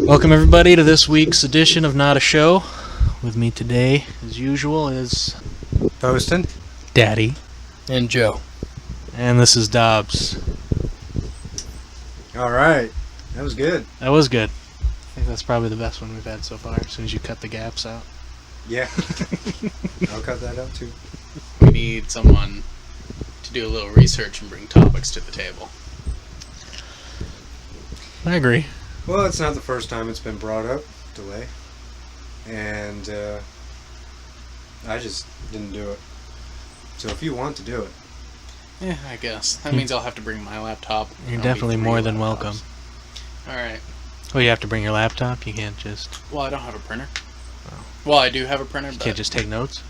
Welcome everybody to this week's edition of Nadashow. With me today, as usual, is Poston, Daddy, and Joe. And this is Dobbs. All right, that was good. That was good. I think that's probably the best one we've had so far, as soon as you cut the gaps out. Yeah, I'll cut that out too. We need someone to do a little research and bring topics to the table. I agree. Well, it's not the first time it's been brought up, delay. And I just didn't do it. So if you want to do it. Yeah, I guess. That means I'll have to bring my laptop. You're definitely more than welcome. Alright. Well, you have to bring your laptop? You can't just... Well, I don't have a printer. Well, I do have a printer, You but... can't just take notes?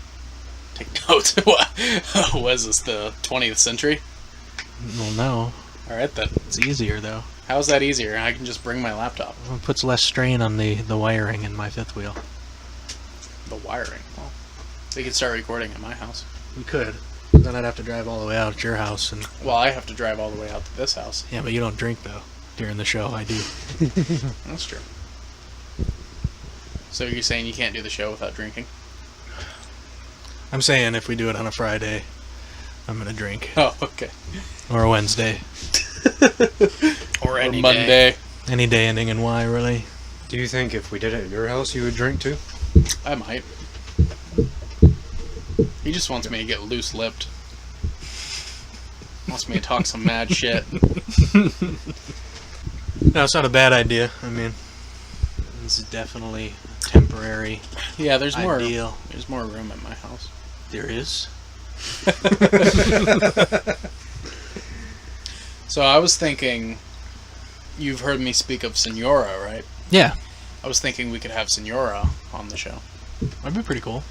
Take notes? What? Was this the 20th century? Well, no. Alright then. It's easier, though. How's that easier? I can just bring my laptop. Well, it puts less strain on the wiring in my fifth wheel. The wiring. Well, we could start recording at my house. We could. Then I'd have to drive all the way out at your house. And Well, I have to drive all the way out to this house. yeah, but you don't drink, though. During the show, I do. That's true. So you're saying you can't do the show without drinking? I'm saying if we do it on a Friday, I'm going to drink. Oh, okay. Or a Wednesday. Or any Monday. Any day ending in Y, really. Do you think if we did it at your house, you would drink too? I might. He just wants me to get loose-lipped. Wants me to talk some mad shit. No, it's not a bad idea. I mean, this is definitely temporary. Yeah, there's more. Ideal. There's more room at my house. There is. So I was thinking, you've heard me speak of Senora, right? Yeah. I was thinking we could have Senora on the show. That'd be pretty cool.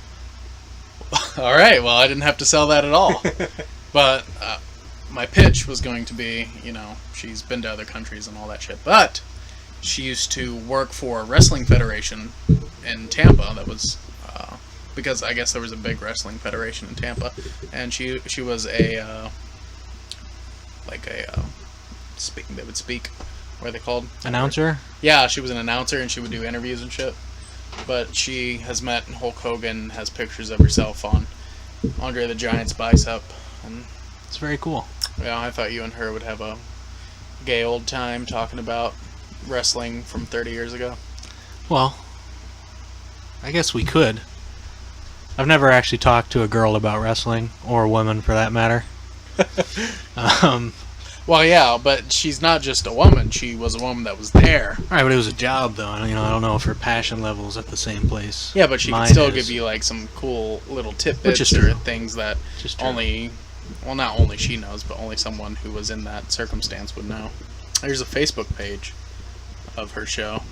All right. Well, I didn't have to sell that at all. But my pitch was going to be, she's been to other countries and all that shit. But she used to work for a wrestling federation in Tampa that was, because I guess there was a big wrestling federation in Tampa. And she was a, they would speak, what are they called? Announcer? Yeah, she was an announcer and she would do interviews and shit. But she has met Hulk Hogan, has pictures of herself on Andre the Giant's bicep. And It's very cool. yeah, I thought you and her would have a gay old time talking about wrestling from 30 years ago. Well, I guess we could. I've never actually talked to a girl about wrestling, or a woman for that matter. Well, yeah, but she's not just a woman. She was a woman that was there. Alright, but it was a job, though. I don't know if her passion level's at the same place. Yeah, but she Mine could still is. give you, some cool little Which tidbits is or true. things that Just true. not only she knows, but only someone who was in that circumstance would know. There's a Facebook page of her show,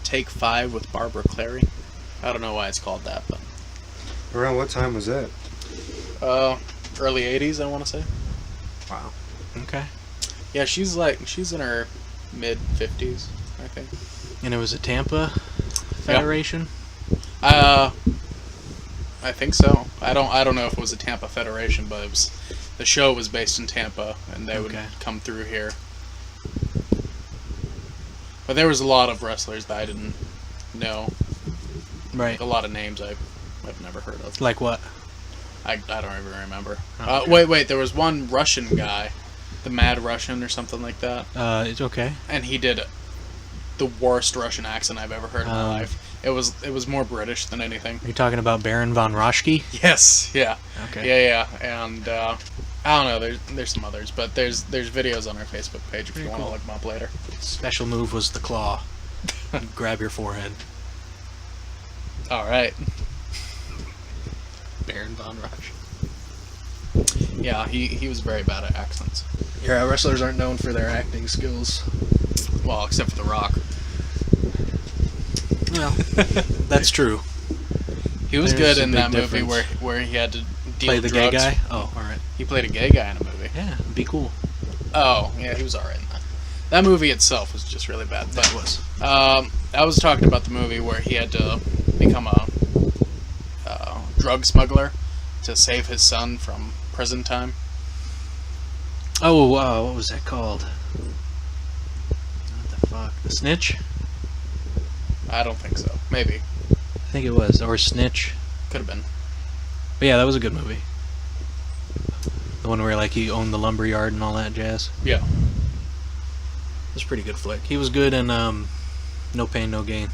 Take 5 with Barbara Clary. I don't know why it's called that, but... Around what time was that? Early 80s, I want to say. Wow. Okay. Yeah, she's in her mid-50s, I think. And it was a Tampa Federation? I think so. I don't know if it was a Tampa Federation, but the show was based in Tampa, and they would come through here. But there was a lot of wrestlers that I didn't know. Right. A lot of names I've never heard of. Like what? I don't even remember. Oh, okay. Wait, there was one Russian guy, the Mad Russian or something like that. It's okay. And he did the worst Russian accent I've ever heard in my life. It was more British than anything. Are you talking about Baron von Raschke? Yes, yeah. Okay. Yeah. And I don't know, there's some others, but there's videos on our Facebook page if you want to look them up later. Special move was the claw. Grab your forehead. Alright. Baron von Raschke. Yeah, he was very bad at accents. Yeah, wrestlers aren't known for their acting skills. Well, except for The Rock. Well, that's true. He was There's good a in big that movie difference. where he had to deal Play with the gay drugs. guy? Oh, alright. He played a gay guy in a movie. Yeah, it'd be cool. Oh, yeah, he was alright in that. That movie itself was just really bad. But That was. I was talking about the movie where he had to become a drug smuggler to save his son from prison time. Oh, what was that called? What the fuck? The Snitch? I don't think so. Maybe. I think it was. Or Snitch. Could have been. But yeah, that was a good movie. The one where like he owned the lumber yard and all that jazz. Yeah. It was a pretty good flick. He was good in No Pain, No Gain.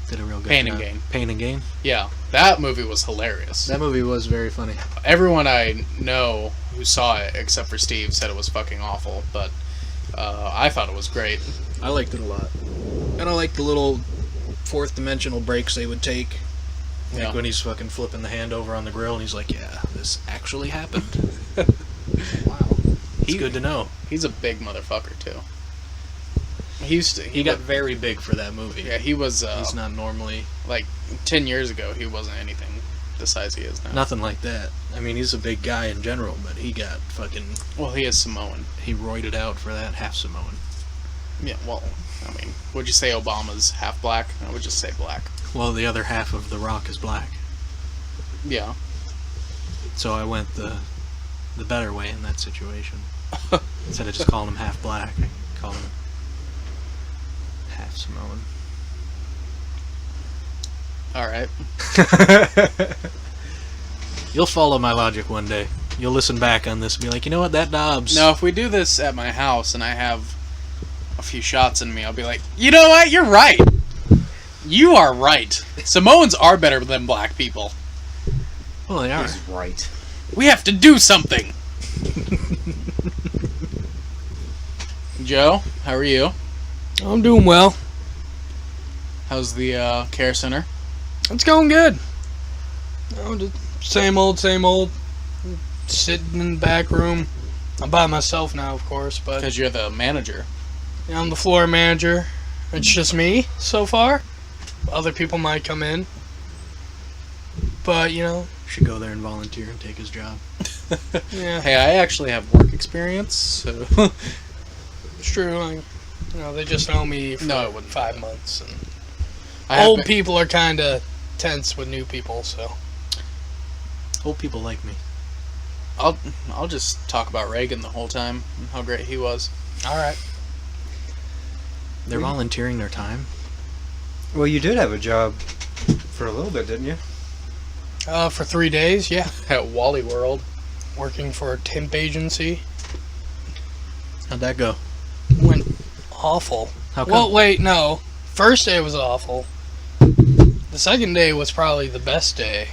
Did a real good Pain job. and Gain. Pain and Gain. Yeah. That movie was hilarious. That movie was very funny. Everyone I know who saw it, except for Steve, said it was fucking awful, but I thought it was great. I liked it a lot. And I liked the little fourth dimensional breaks they would take. Like Yeah. when he's fucking flipping the hand over on the grill and he's like, yeah, this actually happened. Wow. It's good to know. He's a big motherfucker, too. He got very big for that movie. Yeah, he was, He's not normally... like, 10 years ago, he wasn't anything the size he is now. Nothing like that. I mean, he's a big guy in general, but he got fucking... Well, he is Samoan. He roided out for that, half Samoan. Yeah, well, I mean, would you say Obama's half black? I would just say black. Well, the other half of The Rock is black. Yeah. So I went the better way in that situation. Instead of just calling him half black, I called him half Samoan. Alright. You'll follow my logic one day. You'll listen back on this and be like, you know what, that Dobbs... Now, if we do this at my house and I have a few shots in me, I'll be like, you know what, you're right. You are right. Samoans are better than black people. Well, they are. He's right. We have to do something. Joe, how are you? I'm doing well. How's the care center? It's going good. Just same old, same old. Sitting in the back room. I'm by myself now, of course, but Because you're the manager. I'm the floor manager. It's just me so far. Other people might come in. But, Should go there and volunteer and take his job. yeah, Hey, I actually have work experience, so... it's true. They just know me for No, it wouldn't. 5 months. And I have old been- people are kind of tense with new people, so. Old people like me. I'll just talk about Reagan the whole time and how great he was. Alright. They're volunteering their time. Well, you did have a job for a little bit, didn't you? For 3 days, yeah. At Wally World. Working for a temp agency. How'd that go? Went awful. How come? Well, wait, no. First day was awful. The second day was probably the best day.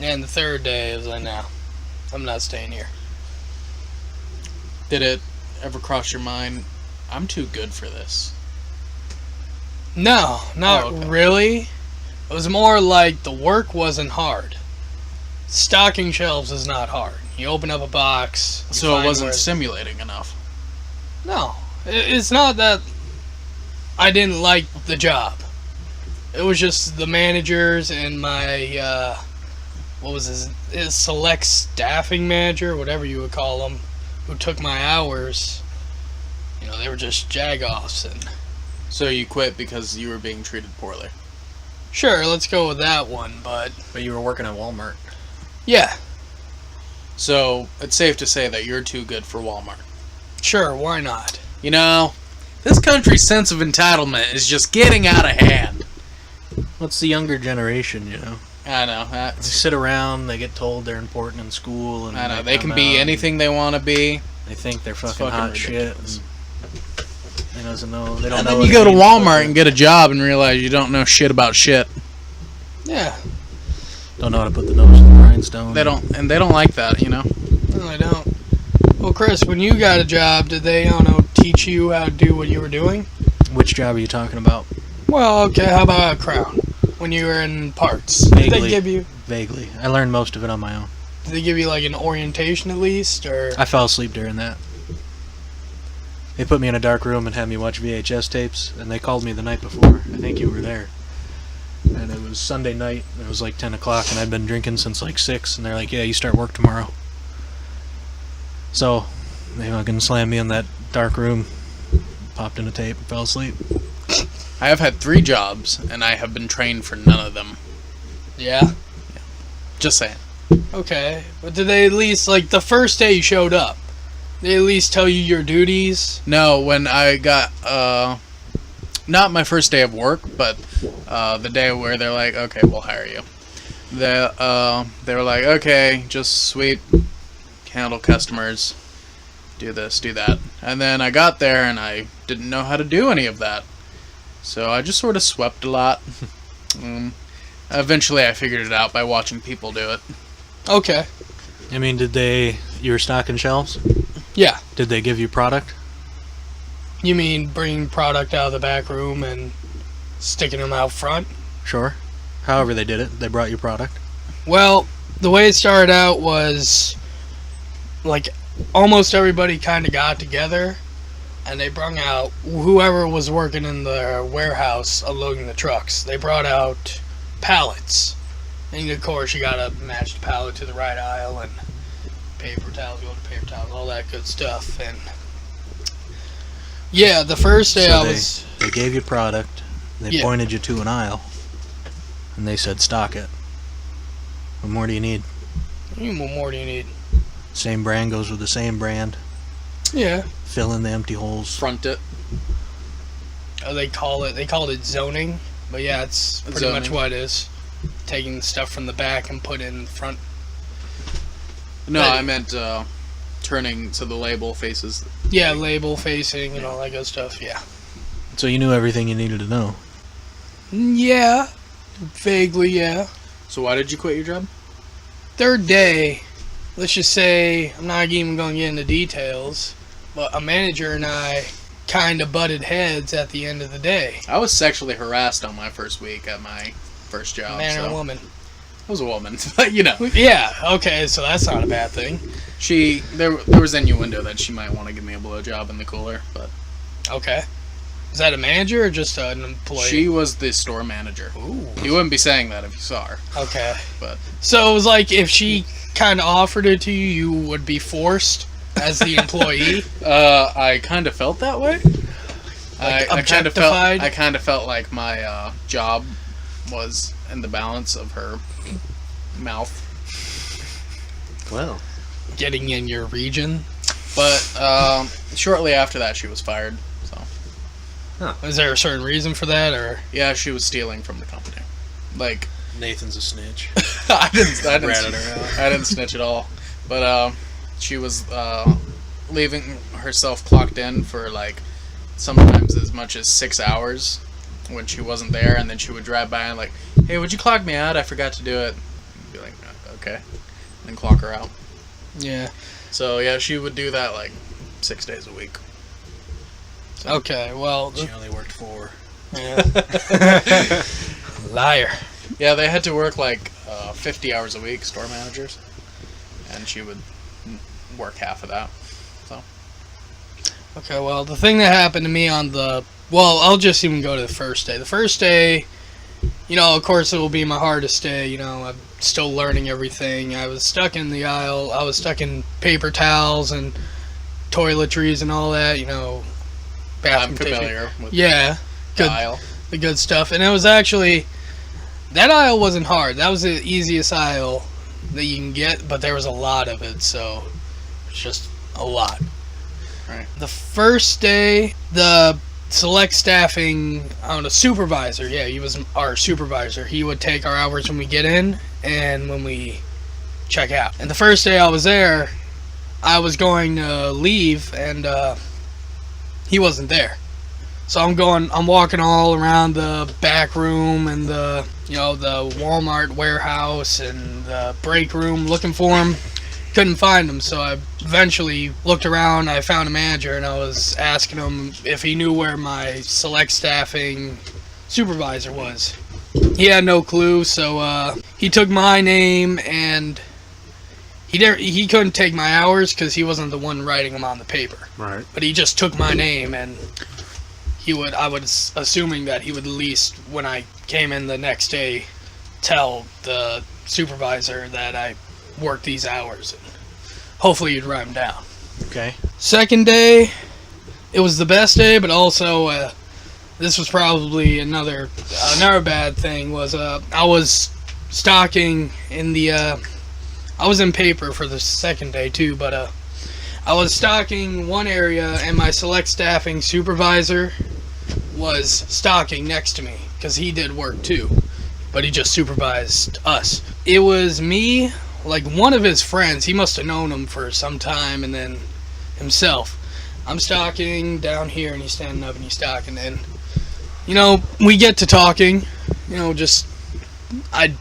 And the third day, I was like, no, I'm not staying here. Did it ever cross your mind, I'm too good for this? No, not Oh, okay. really. It was more like the work wasn't hard. Stocking shelves is not hard. You open up a box. you So it find wasn't where- stimulating enough. No, it's not that I didn't like the job. It was just the managers and my, what was his select staffing manager, whatever you would call them, who took my hours. They were just jag-offs. And So you quit because you were being treated poorly. sure, let's go with that one, but But you were working at Walmart. yeah, So it's safe to say that you're too good for Walmart. sure, why not? You know, this country's sense of entitlement is just getting out of hand. What's the younger generation, I know. They sit around, they get told they're important in school, and I know. They come can be out, anything they want to be. They think they're fucking fucking hot ridiculous. shit. And they doesn't know. They don't And know. then what you it go to means Walmart and get a job and realize you don't know shit about shit. Yeah, don't know how to put the nose in the grindstone. They don't, and they don't like that, no, I don't. Well, Chris, when you got a job, did they, teach you how to do what you were doing? Which job are you talking about? Well, okay, how about a Crown? When you were in parts, did Vaguely. they give you? Vaguely. I learned most of it on my own. Did they give you like an orientation at least, or? I fell asleep during that. They put me in a dark room and had me watch VHS tapes, and they called me the night before. I think you were there. And it was Sunday night. It was like 10 o'clock, and I'd been drinking since like 6, and they're like, yeah, you start work tomorrow. So, they fucking slammed me in that dark room, popped in a tape, and fell asleep. I have had 3 jobs, and I have been trained for none of them. Yeah. Just saying. Okay, but did they at least like the first day you showed up? They at least tell you your duties. No, when I got not my first day of work, but the day where they're like, okay, we'll hire you. They were like, okay, just sweep, handle customers, do this, do that. And then I got there and I didn't know how to do any of that. So I just sort of swept a lot. Eventually I figured it out by watching people do it. Okay. I mean, you were stocking shelves? Yeah. Did they give you product? You mean bringing product out of the back room and sticking them out front? Sure. However they did it, they brought you product. Well, the way it started out was like almost everybody kind of got together and they brought out whoever was working in the warehouse unloading the trucks. They brought out pallets. And of course you gotta match the pallet to the right aisle, and paper towels, go to paper towels, all that good stuff. And yeah, the first day They gave you product, they pointed you to an aisle, and they said stock it. What more do you need? What more do you need? Same brand goes with the same brand. Yeah. Fill in the empty holes. Front it. Oh, they called it zoning, but yeah, it's pretty Zoning. much what it is. Taking the stuff from the back and put it in the front. No, I meant turning so the label faces. Yeah, label facing and all that good stuff. Yeah. So you knew everything you needed to know. Yeah. Vaguely, yeah. So why did you quit your job? Third day, let's just say, I'm not even going to get into details, but a manager and I kind of butted heads at the end of the day. I was sexually harassed on my first week at my first job. Man or so. woman? I was a woman, but you know. Yeah, okay, so that's not a bad thing. There was innuendo that she might want to give me a blowjob in the cooler, but Okay. Is that a manager or just an employee? she was the store manager. Ooh. You wouldn't be saying that if you saw her. Okay. But So it was like if she kind of offered it to you, you would be forced as the employee? I kind of felt that way. Like I kind of objectified? felt like my job was in the balance of her mouth. Well, Getting in your region? But shortly after that, she was fired. So Is there a certain reason for that, or? yeah, she was stealing from the company. Like Nathan's a snitch. I didn't Ratted her out. I didn't snitch at all. But she was leaving herself clocked in for like sometimes as much as 6 hours when she wasn't there, and then she would drive by and like, hey, would you clock me out? I forgot to do it. I'd be like, okay, and clock her out. Yeah. So yeah, she would do that like 6 days a week. Okay, well. She only worked 4. Yeah. Liar. Yeah, they had to work like 50 hours a week, store managers, and she would work half of that. So Okay, well, the thing that happened to me I'll just even go to the first day. The first day, of course it will be my hardest day, I'm still learning everything. I was stuck in the aisle, I was stuck in paper towels and toiletries and all that, bathroom I'm tissue. familiar with Yeah, the good, aisle. the good stuff. And it was actually, that aisle wasn't hard. That was the easiest aisle that you can get, but there was a lot of it, so it's just a lot. Right. The first day, the select staffing, supervisor, yeah, he was our supervisor. He would take our hours when we get in and when we check out. And the first day I was there, I was going to leave, and he wasn't there. So I'm walking all around the back room and the Walmart warehouse and the break room looking for him. Couldn't find him, so I eventually looked around. I found a manager, and I was asking him if he knew where my select staffing supervisor was. He had no clue, so he took my name, and he couldn't take my hours because he wasn't the one writing them on the paper. Right. But he just took my name, and I was assuming that he would at least, when I came in the next day, tell the supervisor that I worked these hours, and hopefully you'd write them down. Okay. Second day, it was the best day, but also this was probably another bad thing. Was I was stocking in the I was in paper for the second day too, but I I was stocking one area, and my select staffing supervisor was stocking next to me because he did work too, but he just supervised us. It was me, like one of his friends. He must have known him for some time, and then himself. I'm stocking down here, and he's standing up and he's stocking, and we get to talking. I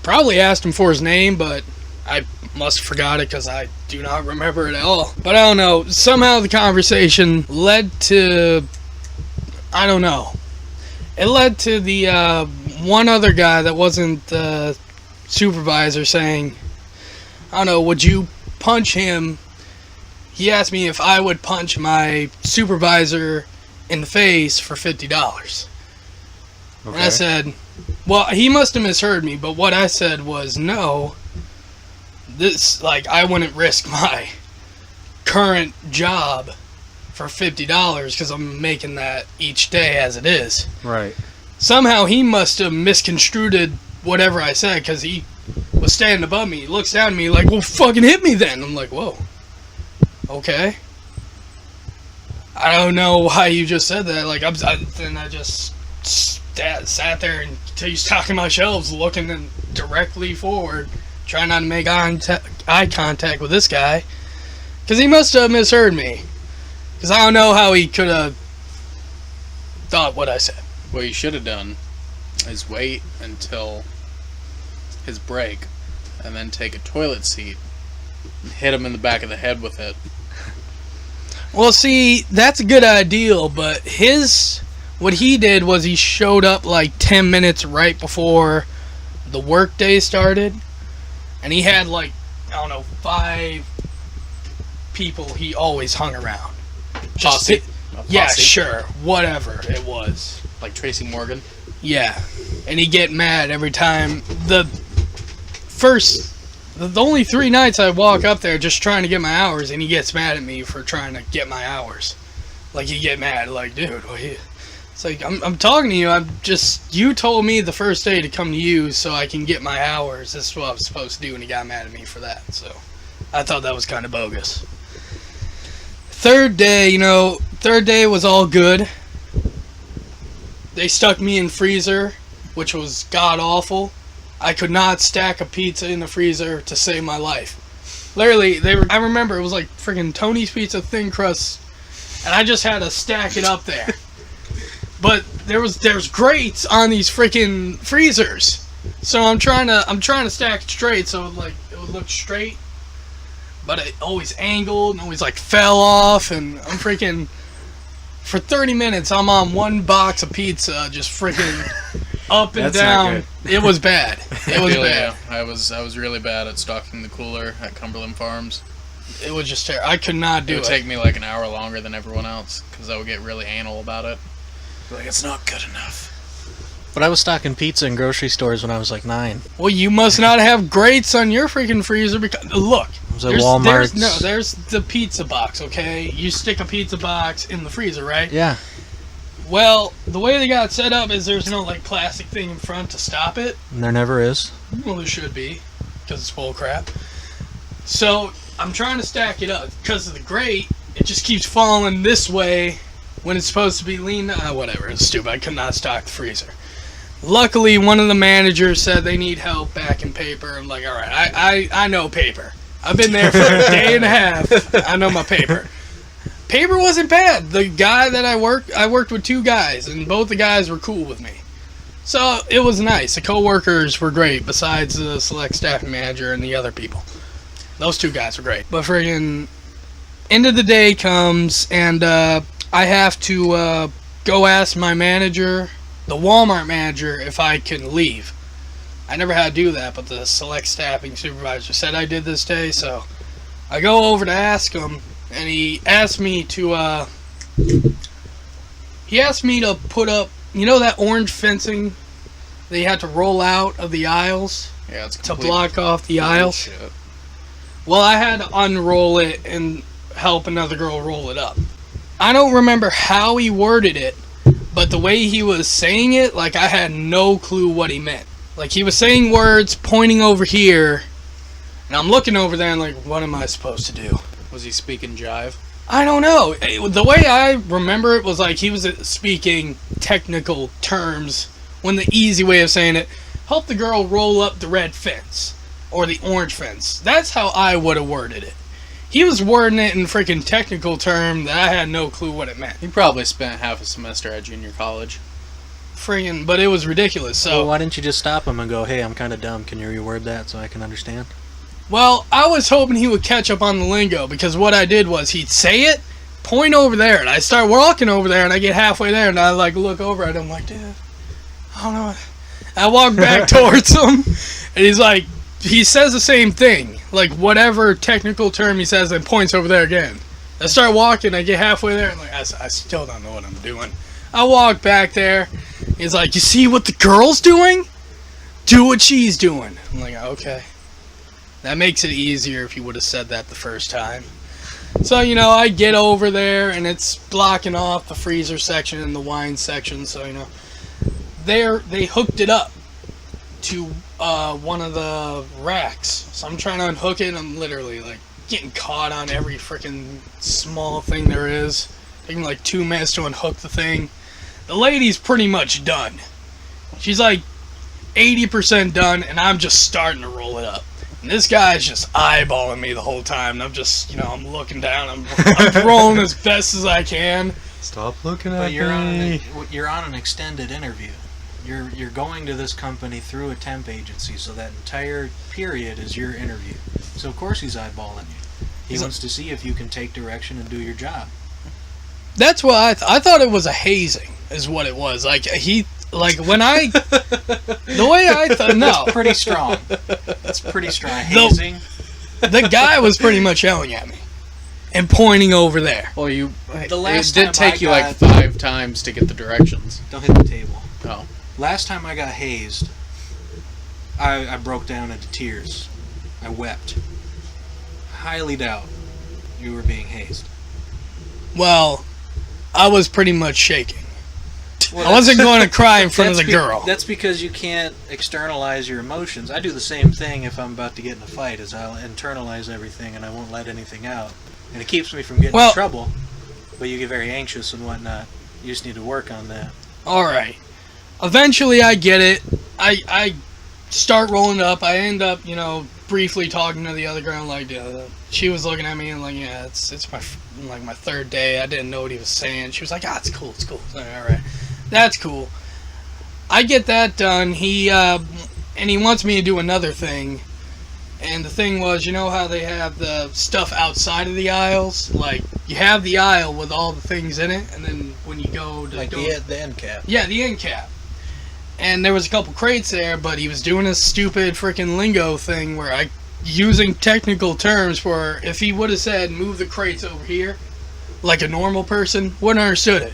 probably asked him for his name, but I must have forgot it because I do not remember it at all. But I don't know. Somehow the conversation led to, I don't know. It led to the one other guy that wasn't the supervisor saying, I don't know, would you punch him? He asked me if I would punch my supervisor in the face for $50. Okay. And I said, well, he must have misheard me, but what I said was, no, I wouldn't risk my current job for $50 because I'm making that each day as it is. Right. Somehow he must have misconstrued whatever I said because he was standing above me. He looks down at me like, well, fucking hit me then. I'm like, whoa. Okay. I don't know why you just said that. Then I just sat there until he's stocking my shelves, looking directly forward, trying not to make eye contact with this guy, because he must have misheard me. Because I don't know how he could have thought what I said. What you should have done is wait until his break, and then take a toilet seat and hit him in the back of the head with it. Well, see, that's a good idea, but what he did was he showed up like 10 minutes right before the workday started, and he had 5 people he always hung around. Posse? Yeah, sure, whatever it was. Like Tracy Morgan? Yeah, and he'd get mad every time. The only 3 nights I walk up there just trying to get my hours, and he gets mad at me for trying to get my hours. He get mad, dude, it's like, I'm talking to you, you told me the first day to come to you so I can get my hours. This is what I was supposed to do, and he got mad at me for that, so I thought that was kind of bogus. Third day was all good. They stuck me in freezer, which was god-awful. I could not stack a pizza in the freezer to save my life. Literally, I remember it was like friggin' Tony's Pizza thin crust, and I just had to stack it up there. But there's grates on these freaking freezers, so I'm trying to stack it straight so it would look straight, but it always angled and always fell off, and I'm freaking for 30 minutes I'm on one box of pizza just freaking up and That's down. not It was bad. It was bad. I was really bad at stocking the cooler at Cumberland Farms. It was just terrible. I could not do it. It would take me an hour longer than everyone else because I would get really anal about it. It's not good enough. But I was stocking pizza in grocery stores when I was 9. Well, you must not have grates on your freaking freezer because look. It was at Walmart. There's the pizza box, okay? You stick a pizza box in the freezer, right? Yeah. Well, the way they got it set up is there's no plastic thing in front to stop it. And there never is. Well, there should be, because it's full of crap. So I'm trying to stack it up because of the grate. It just keeps falling this way when it's supposed to be leaned. Whatever. It's stupid. I could not stock the freezer. Luckily, one of the managers said they need help packing paper. I'm like, all right, I know paper. I've been there for a day and a half. I know my paper. Paper wasn't bad. The guy that I worked with 2 guys, and both the guys were cool with me. So it was nice. The co-workers were great, besides the select staffing manager and the other people. Those 2 guys were great. But friggin' end of the day comes, and I have to go ask my manager, the Walmart manager, if I can leave. I never had to do that, but the select staffing supervisor said I did this day, so I go over to ask him, and he asked me to put up, that orange fencing that you had to roll out of the aisles to block off the aisles? Shit. Well, I had to unroll it and help another girl roll it up. I don't remember how he worded it, but the way he was saying it, I had no clue what he meant. He was saying words, pointing over here, and I'm looking over there and what am I supposed to do? Was he speaking jive? I don't know. The way I remember it was like he was speaking technical terms when the easy way of saying it, help the girl roll up the red fence or the orange fence. That's how I would have worded it. He was wording it in freaking technical term that I had no clue what it meant. He probably spent half a semester at junior college. Friggin', but it was ridiculous. So, Well, why didn't you just stop him and go, hey, I'm kind of dumb. Can you reword that so I can understand? well, I was hoping he would catch up on the lingo because what I did was he'd say it, point over there, and I start walking over there, and I get halfway there, and I like look over at him like, dude, I don't know. I walk back towards him, and he's like, he says the same thing, like whatever technical term he says, and points over there again. I start walking, I get halfway there, and like I still don't know what I'm doing. I walk back there. He's like, you see what the girl's doing? Do what she's doing. I'm like, okay. That makes it easier if you would have said that the first time. So, you know, I get over there, and it's blocking off the freezer section and the wine section. So, you know, they hooked it up to one of the racks. So I'm trying to unhook it, and I'm literally, like, getting caught on every freaking small thing there is. Taking, like, 2 minutes to unhook the thing. The lady's pretty much done. She's, like, 80% done, and I'm just starting to roll it up. And this guy's just eyeballing me the whole time. And I'm just, you know, I'm looking down. I'm rolling as best as I can. Stop looking at But me. you're on an extended interview. You're going to this company through a temp agency, so that entire period is your interview. So of course he's eyeballing you. He wants to see if you can take direction and do your job. That's what I thought it was a hazing, is what it was. Like, when I, the way I thought, no. Pretty strong. That's pretty strong. Hazing. The guy was pretty much yelling at me and pointing over there. Well, The last it did time take I you got- like 5 times to get the directions. Don't hit the table. Oh. Last time I got hazed, I broke down into tears. I wept. Highly doubt you were being hazed. Well, I was pretty much shaking. Well, I wasn't going to cry in front of the that's girl. That's because you can't externalize your emotions. I do the same thing if I'm about to get in a fight, is I'll internalize everything and I won't let anything out. And it keeps me from getting in trouble. But you get very anxious and whatnot. You just need to work on that. Alright. Eventually I get it. I start rolling up. I end up, you know, briefly talking to the other girl. Like, she was looking at me and like, yeah, it's my third day. I didn't know what he was saying. She was like, it's cool. Alright. That's cool. I get that done. He wants me to do another thing. And the thing was, you know how they have the stuff outside of the aisles? Like, you have the aisle with all the things in it, and then when you go to... Like the end cap. Yeah, the end cap. And there was a couple crates there, but he was doing a stupid freaking lingo thing where using technical terms for, if he would have said, move the crates over here, like a normal person, wouldn't have understood it.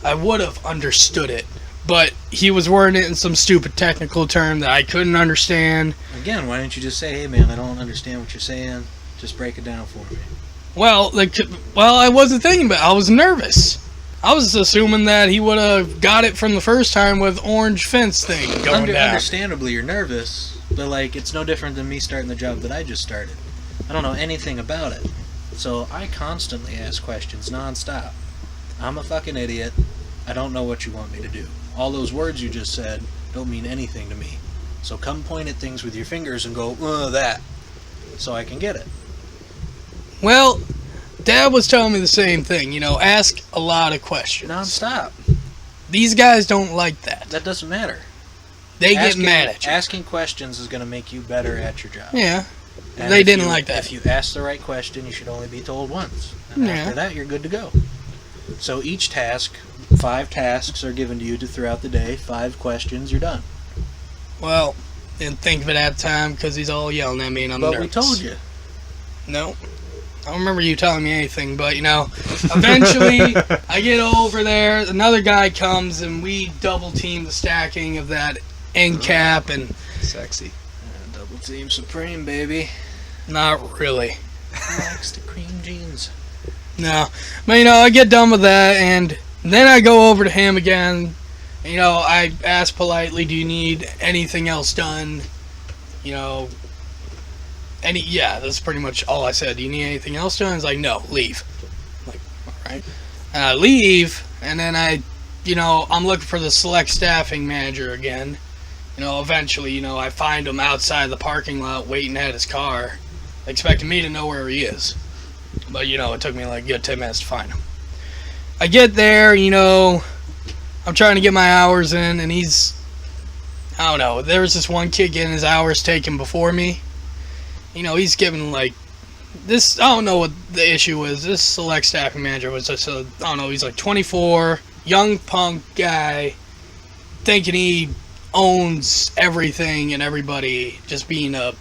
I would have understood it. But he was wording it in some stupid technical term that I couldn't understand. Again, why don't you just say, hey man, I don't understand what you're saying. Just break it down for me. Well, I wasn't thinking about it. I was nervous. I was assuming that he would have got it from the first time with orange fence thing going down. Understandably, you're nervous, but like it's no different than me starting the job that I just started. I don't know anything about it, so I constantly ask questions nonstop. I'm a fucking idiot. I don't know what you want me to do. All those words you just said don't mean anything to me. So come point at things with your fingers and go, that, so I can get it. Well, Dad was telling me the same thing. You know, ask a lot of questions. Non-stop. These guys don't like that. That doesn't matter. They get mad at you. Asking questions is going to make you better at your job. Yeah. And They if didn't you- like that. If you ask the right question, you should only be told once. And Yeah. after that, you're good to go. So each task, 5 tasks are given to you throughout the day. 5 questions, you're done. Well, didn't think of it at the time because he's all yelling at me and I'm But nervous. we told you. No. I don't remember you telling me anything, but, you know, eventually I get over there, another guy comes, and we double team the stacking of that end cap, and Sexy. Double team supreme, baby. not really. Likes the cream jeans. No. But, you know, I get done with that, and then I go over to him again. You know, I ask politely, do you need anything else done? You know, And that's pretty much all I said. Do you need anything else done? He's like, no, leave. I'm like, all right. And I leave, and then I'm looking for the select staffing manager again. Eventually, I find him outside the parking lot waiting at his car, expecting me to know where he is. But, it took me like a good 10 minutes to find him. I get there, I'm trying to get my hours in, and I don't know, there was this one kid getting his hours taken before me. He's giving like this. I don't know what the issue was. This select staffing manager was just I don't know. He's like 24, young punk guy, thinking he owns everything and everybody, just being a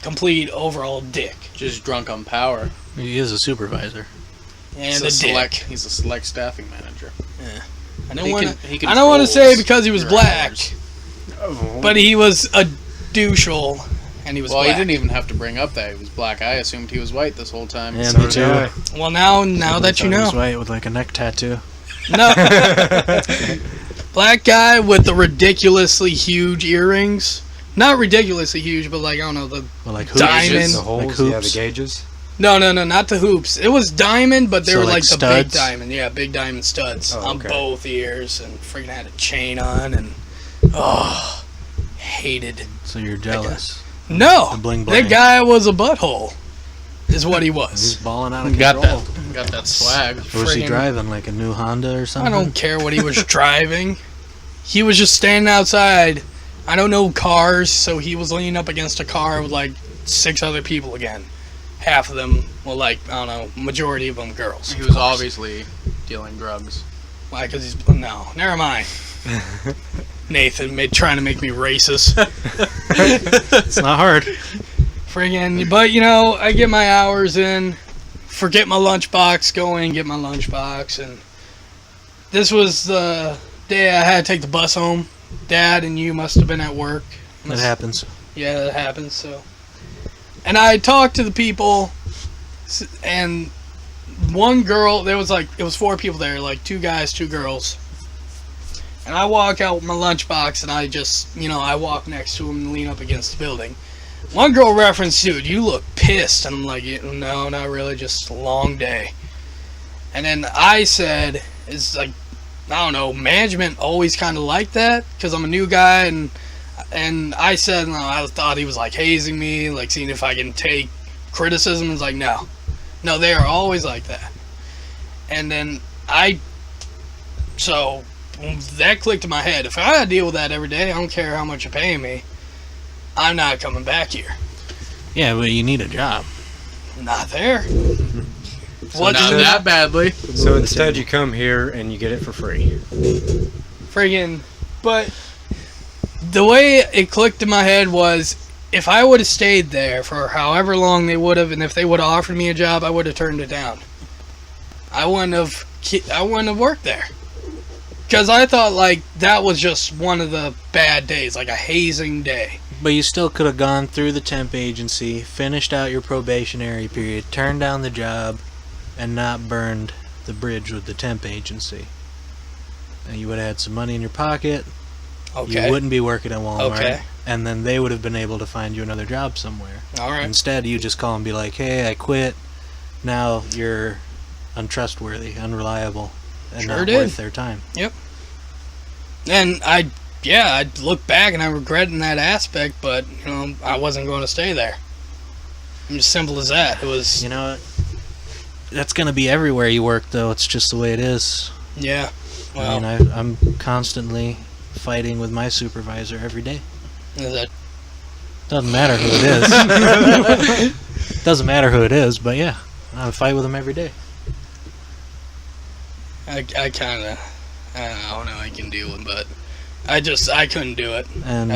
complete overall dick. Just drunk on power. He is a supervisor. And He's a select staffing manager. Yeah. I He don't want to say because he was your black, hours. but he was a douchehole, and he was Well, black. he didn't even have to bring up that he was black. I assumed he was white this whole time. Yeah, So me did too. I. Well, now I that you thought he was know. white with like a neck tattoo. No. Black guy with the ridiculously huge earrings. Not ridiculously huge, but like, I don't know, the Well, like hoops. Diamond. The holes, Like hoops. yeah, the gauges. No, not the hoops. It was diamond, but they So, were like, like the studs? big diamond. Yeah, big diamond studs Oh, on okay. both ears, and freaking had a chain on, and hated. So you're jealous. No, The bling that bling. guy was a butthole, is what he He's was. balling out of Got control. that swag. What was he friggin- driving? Like a new Honda or I something? don't care what he was driving. He was just standing outside. I don't know cars, so he was leaning up against a car with like 6 other people again. Half of them, well, like, I don't know, majority of them girls. He of was course. obviously dealing drugs. Why? Because he's no. Never mind. Nathan trying to make me racist. It's not hard. Friggin', but I get my hours in, forget my lunchbox, go in, get my lunchbox, and this was the day I had to take the bus home. Dad and you must have been at work. It happens. Yeah, that happens. So, and I talked to the people, and one girl. It was 4 people there, like 2 guys, 2 girls. And I walk out with my lunchbox, and I just, I walk next to him and lean up against the building. One girl referenced, "Dude, you look pissed," and I'm like, "No, not really, just a long day." And then I said, "It's like, I don't know, management always kind of like that because I'm a new guy," and I said, no, I thought he was like hazing me, like seeing if I can take criticism. It's like, no, they are always like that. And then so that clicked in my head. If I had to deal with that every day, I don't care how much you're paying me, I'm not coming back here. Yeah, but you need a job. Not there. Not that badly. So instead, you come here and you get it for free. Friggin', but the way it clicked in my head was, if I would have stayed there for however long they would have, and if they would have offered me a job, I would have turned it down. I wouldn't have worked there. Because I thought like that was just one of the bad days, like a hazing day. But you still could have gone through the temp agency, finished out your probationary period, turned down the job, and not burned the bridge with the temp agency. And you would have had some money in your pocket. Okay. You wouldn't be working at Walmart. Okay. And then they would have been able to find you another job somewhere. All right. Instead, you just call and be like, "Hey, I quit. Now you're untrustworthy, unreliable, and Sure not did. worth their time." And I look back and I regret in that aspect, but I wasn't going to stay there. It's simple as that. It was. You know, that's going to be everywhere you work, though. It's just the way it is. Yeah. I Well, mean, I'm constantly fighting with my supervisor every day. is that Doesn't matter who it is. Doesn't matter who it is, but yeah, I fight with him every day. I kind of. I don't know. I can deal with, but I couldn't do it. And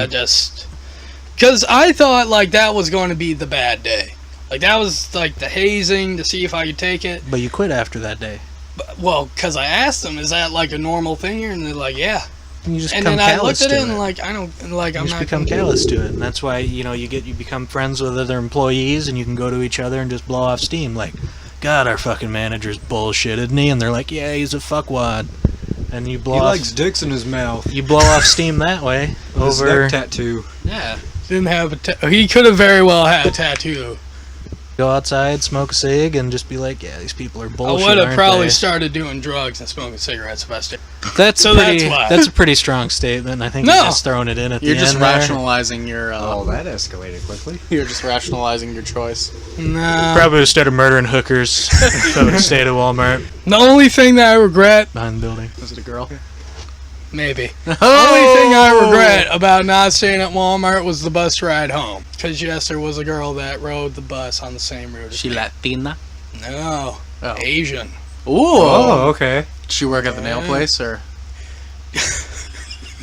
Because I thought like that was going to be the bad day. Like that was like the hazing to see if I could take it. but you quit after that day. But, well, because I asked them, is that like a normal thing here? And they're like, yeah. And you just And become then I callous looked at to it and like, I don't, like, you I'm just not become gonna do it. callous to it, and that's why you become friends with other employees, and you can go to each other and just blow off steam. Like, God, our fucking manager's bullshit, isn't he? And they're like, yeah, he's a fuckwad, and you blow He off likes dicks in his mouth. you blow off steam that way With his over neck tattoo. Yeah. Didn't have he could have very well had a tattoo. Go outside, smoke a cig, and just be like, yeah, these people are I bullshit. would have aren't probably they? started doing drugs and smoking cigarettes if I stayed. That's So pretty, that's why. that's a pretty strong statement. I think No. you're just throwing it in at You're the just end there. rationalizing your. Oh, that escalated quickly. You're just rationalizing your choice. Nah. Probably instead of murdering hookers, I would have stayed at Walmart The only thing that I regret, behind the building. Was it a girl? maybe. Oh! The only thing I regret about not staying at Walmart was the bus ride home. Because yes, there was a girl that rode the bus on the same route as She me. Latina? No, Oh. Asian. Ooh. Oh, okay. Did she work at the nail Yeah. place or?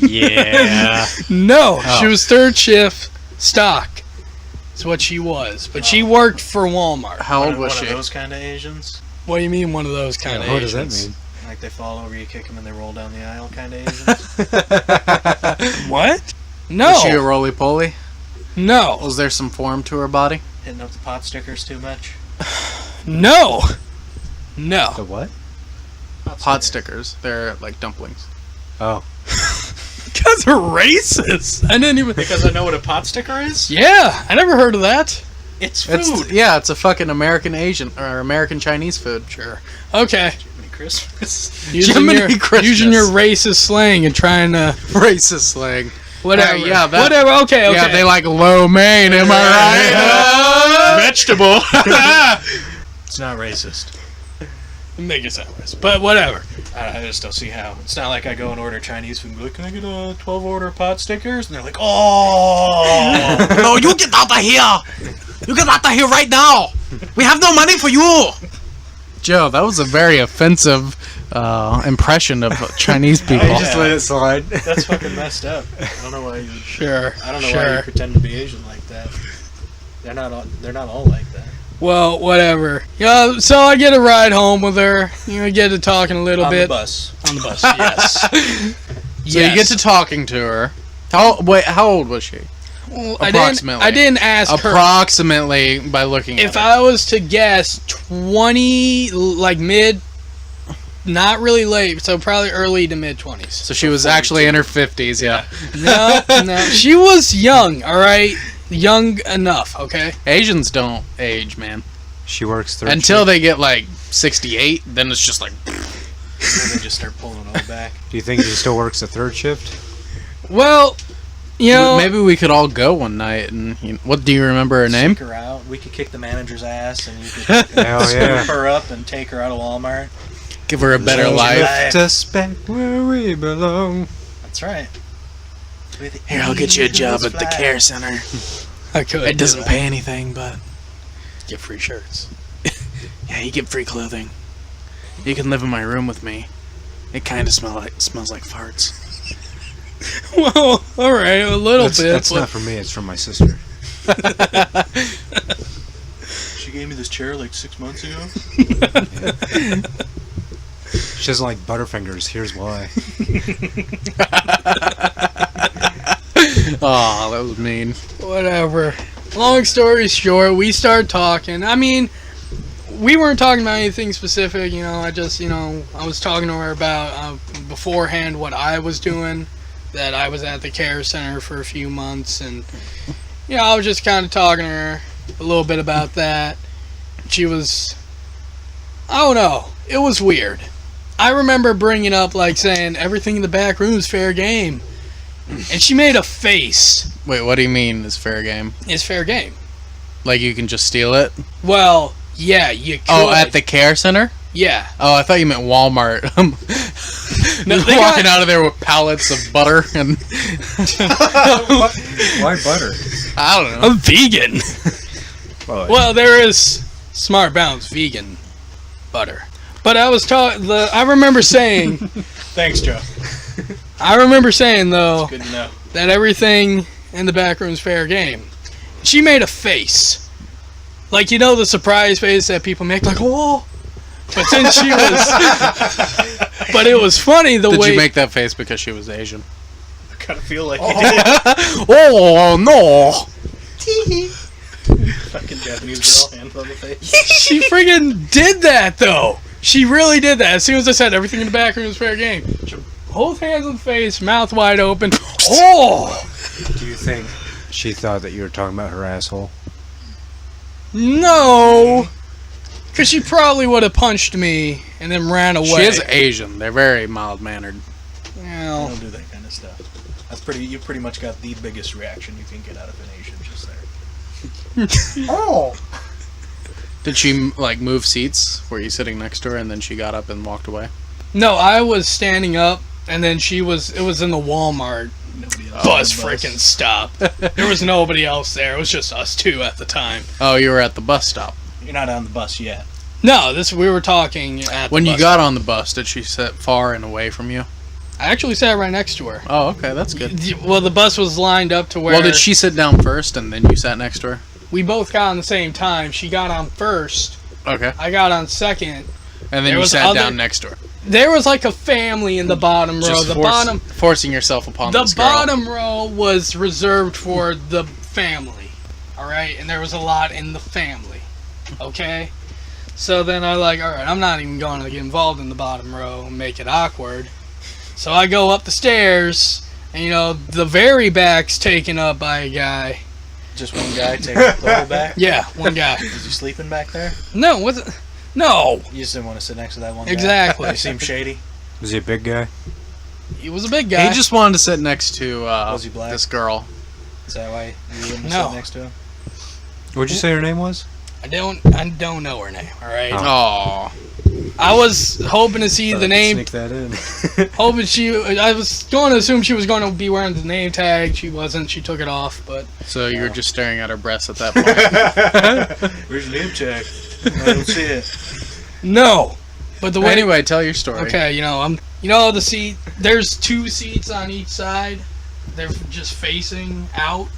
Yeah. No, Oh. she was third shift stock. That's what she was. But she worked for Walmart. How old was one she? of those kind of Asians? What do you mean one of those kind of What Asians? does that mean? Like they fall over, you kick them, and they roll down the aisle kind of Asians? What? No. Was she a roly poly? No. Was there some form to her body? Hitting up the pot stickers too much? No. No. The what? Pot stickers. They're like dumplings. Oh. You guys are racist. I didn't even. Because I know what a pot sticker is? Yeah, I never heard of that. It's food. It's a fucking American Asian or American Chinese food. Sure. Okay. Jiminy Christmas. Jiminy Christmas. Using your racist slang and trying to Racist slang. whatever. yeah, that- whatever. Okay. Yeah, they like lo mein. Am I right? Vegetable. It's not racist. Make it sound racist, but whatever. I just don't see how. It's not like I go and order Chinese food and be like, can I get a 12 order pot stickers? And they're like, oh! No, you get out of here! You get out of here right now! We have no money for you! Joe, that was a very offensive impression of Chinese people. I just let it slide. That's fucking messed up. I don't know why you. Sure. I don't know sure. why you pretend to be Asian like that. They're not all like that. Well, whatever. Yeah. So I get a ride home with her. You know, get to talking a little On bit the bus. on the bus. Yes. So you get to talking to her. How old was she? Well, approximately. I didn't ask her. Approximately by looking at If her. I was to guess, 20, like mid, not really late, so probably early to mid 20s. So she was actually in her 50s, yeah. No, she was young, all right? Young enough, okay? Asians don't age, man. She works third Until shift. they get like 68, then it's just like... Then they just start pulling it all back. Do you think she still works the third shift? Well, you know, Maybe we could all go one night and... what, do you remember her name? Take her out. We could kick the manager's ass, and you could Hell yeah. scoop her up and take her out of Walmart. Give her a better Change life. your life. Us back where we belong. That's right. Here, I'll get you a job at the care center. I could. It doesn't do pay anything, but... Get free shirts. Yeah, you get free clothing. You can live in my room with me. It kind of smells like farts. Well, all right, a little bit. That's but not for me, it's from my sister. She gave me this chair like 6 months ago. She doesn't like Butterfingers, here's why. Oh, that was mean. whatever. Long story short, we start talking. I mean, we weren't talking about anything specific, you know. I just, you know, I was talking to her about beforehand what I was doing, that I was at the care center for a few months, and, you know, I was just kind of talking to her a little bit about that. She was, I don't know, it was weird. I remember bringing up, like, saying everything in the back room is fair game. And she made a face. Wait, what do you mean is fair game? It's fair game. Like you can just steal it? Well, yeah, you could. Oh, at the care center? Yeah. Oh, I thought you meant Walmart. No, Just they walking got- out of there with pallets of butter and Why butter? I don't know. I'm vegan. Well, there is Smart Bounce vegan butter. But I was I remember saying, Thanks, Joe. I remember saying though Good to know. that everything in the back room is fair game. She made a face, like, you know, the surprise face that people make, like, oh. But since she was, but it was funny the Did way. you make that face because she was Asian? I kind of feel like you did. Oh no! Fucking Japanese girl, hands on the face. She friggin' did that though. She really did that. As soon as I said everything in the back room is fair game, both hands on the face, mouth wide open. Oh, Do you think She thought that you were talking about her asshole. No! Because she probably would have punched me and then ran away. She is Asian. They're very mild-mannered. I Well, don't do that kind of stuff. That's pretty. You pretty much got the biggest reaction you can get out of an Asian just there. oh! Did she, like, move seats? Were you sitting next to her and then she got up and walked away? No, I was standing up, and then it was in the Walmart Nobody else bus on the freaking stop. There was nobody else there. It was just us two at the time. Oh, you were at the bus stop. You're not on the bus yet. No, we were talking at When the you bus got stop. on the bus, did she sit far and away from you? I actually sat right next to her. Oh, okay, that's good. Well, the bus was lined up to where... Well, did she sit down first and then you sat next to her? We both got on the same time. She got on first. Okay. I got on second. And then There you was sat other- down next to her. There was like a family in the bottom row. Just forcing yourself upon The this girl. bottom row was reserved for the family. Alright? And there was a lot in the family. Okay? So then I alright, I'm not even going to get involved in the bottom row and make it awkward. So I go up the stairs, and the very back's taken up by a guy. Just one guy taking the whole back. Yeah, one guy. Is he sleeping back there? No, what's it? No! You just didn't want to sit next to that one guy. Exactly. He seemed shady. Was he a big guy? He was a big guy. He just wanted to sit next to Was he black? this girl. Is that why you wouldn't No. sit next to him? What'd you say her name was? I don't know her name, alright? Oh. I was hoping to see the name. Sneak that in. I was going to assume she was going to be wearing the name tag. She wasn't. She took it off, but... So you were just staring at her breasts at that point. Where's your name tag? I don't see it. No! But the way... Anyway, tell your story. Okay, the seat... There's two seats on each side. They're just facing out.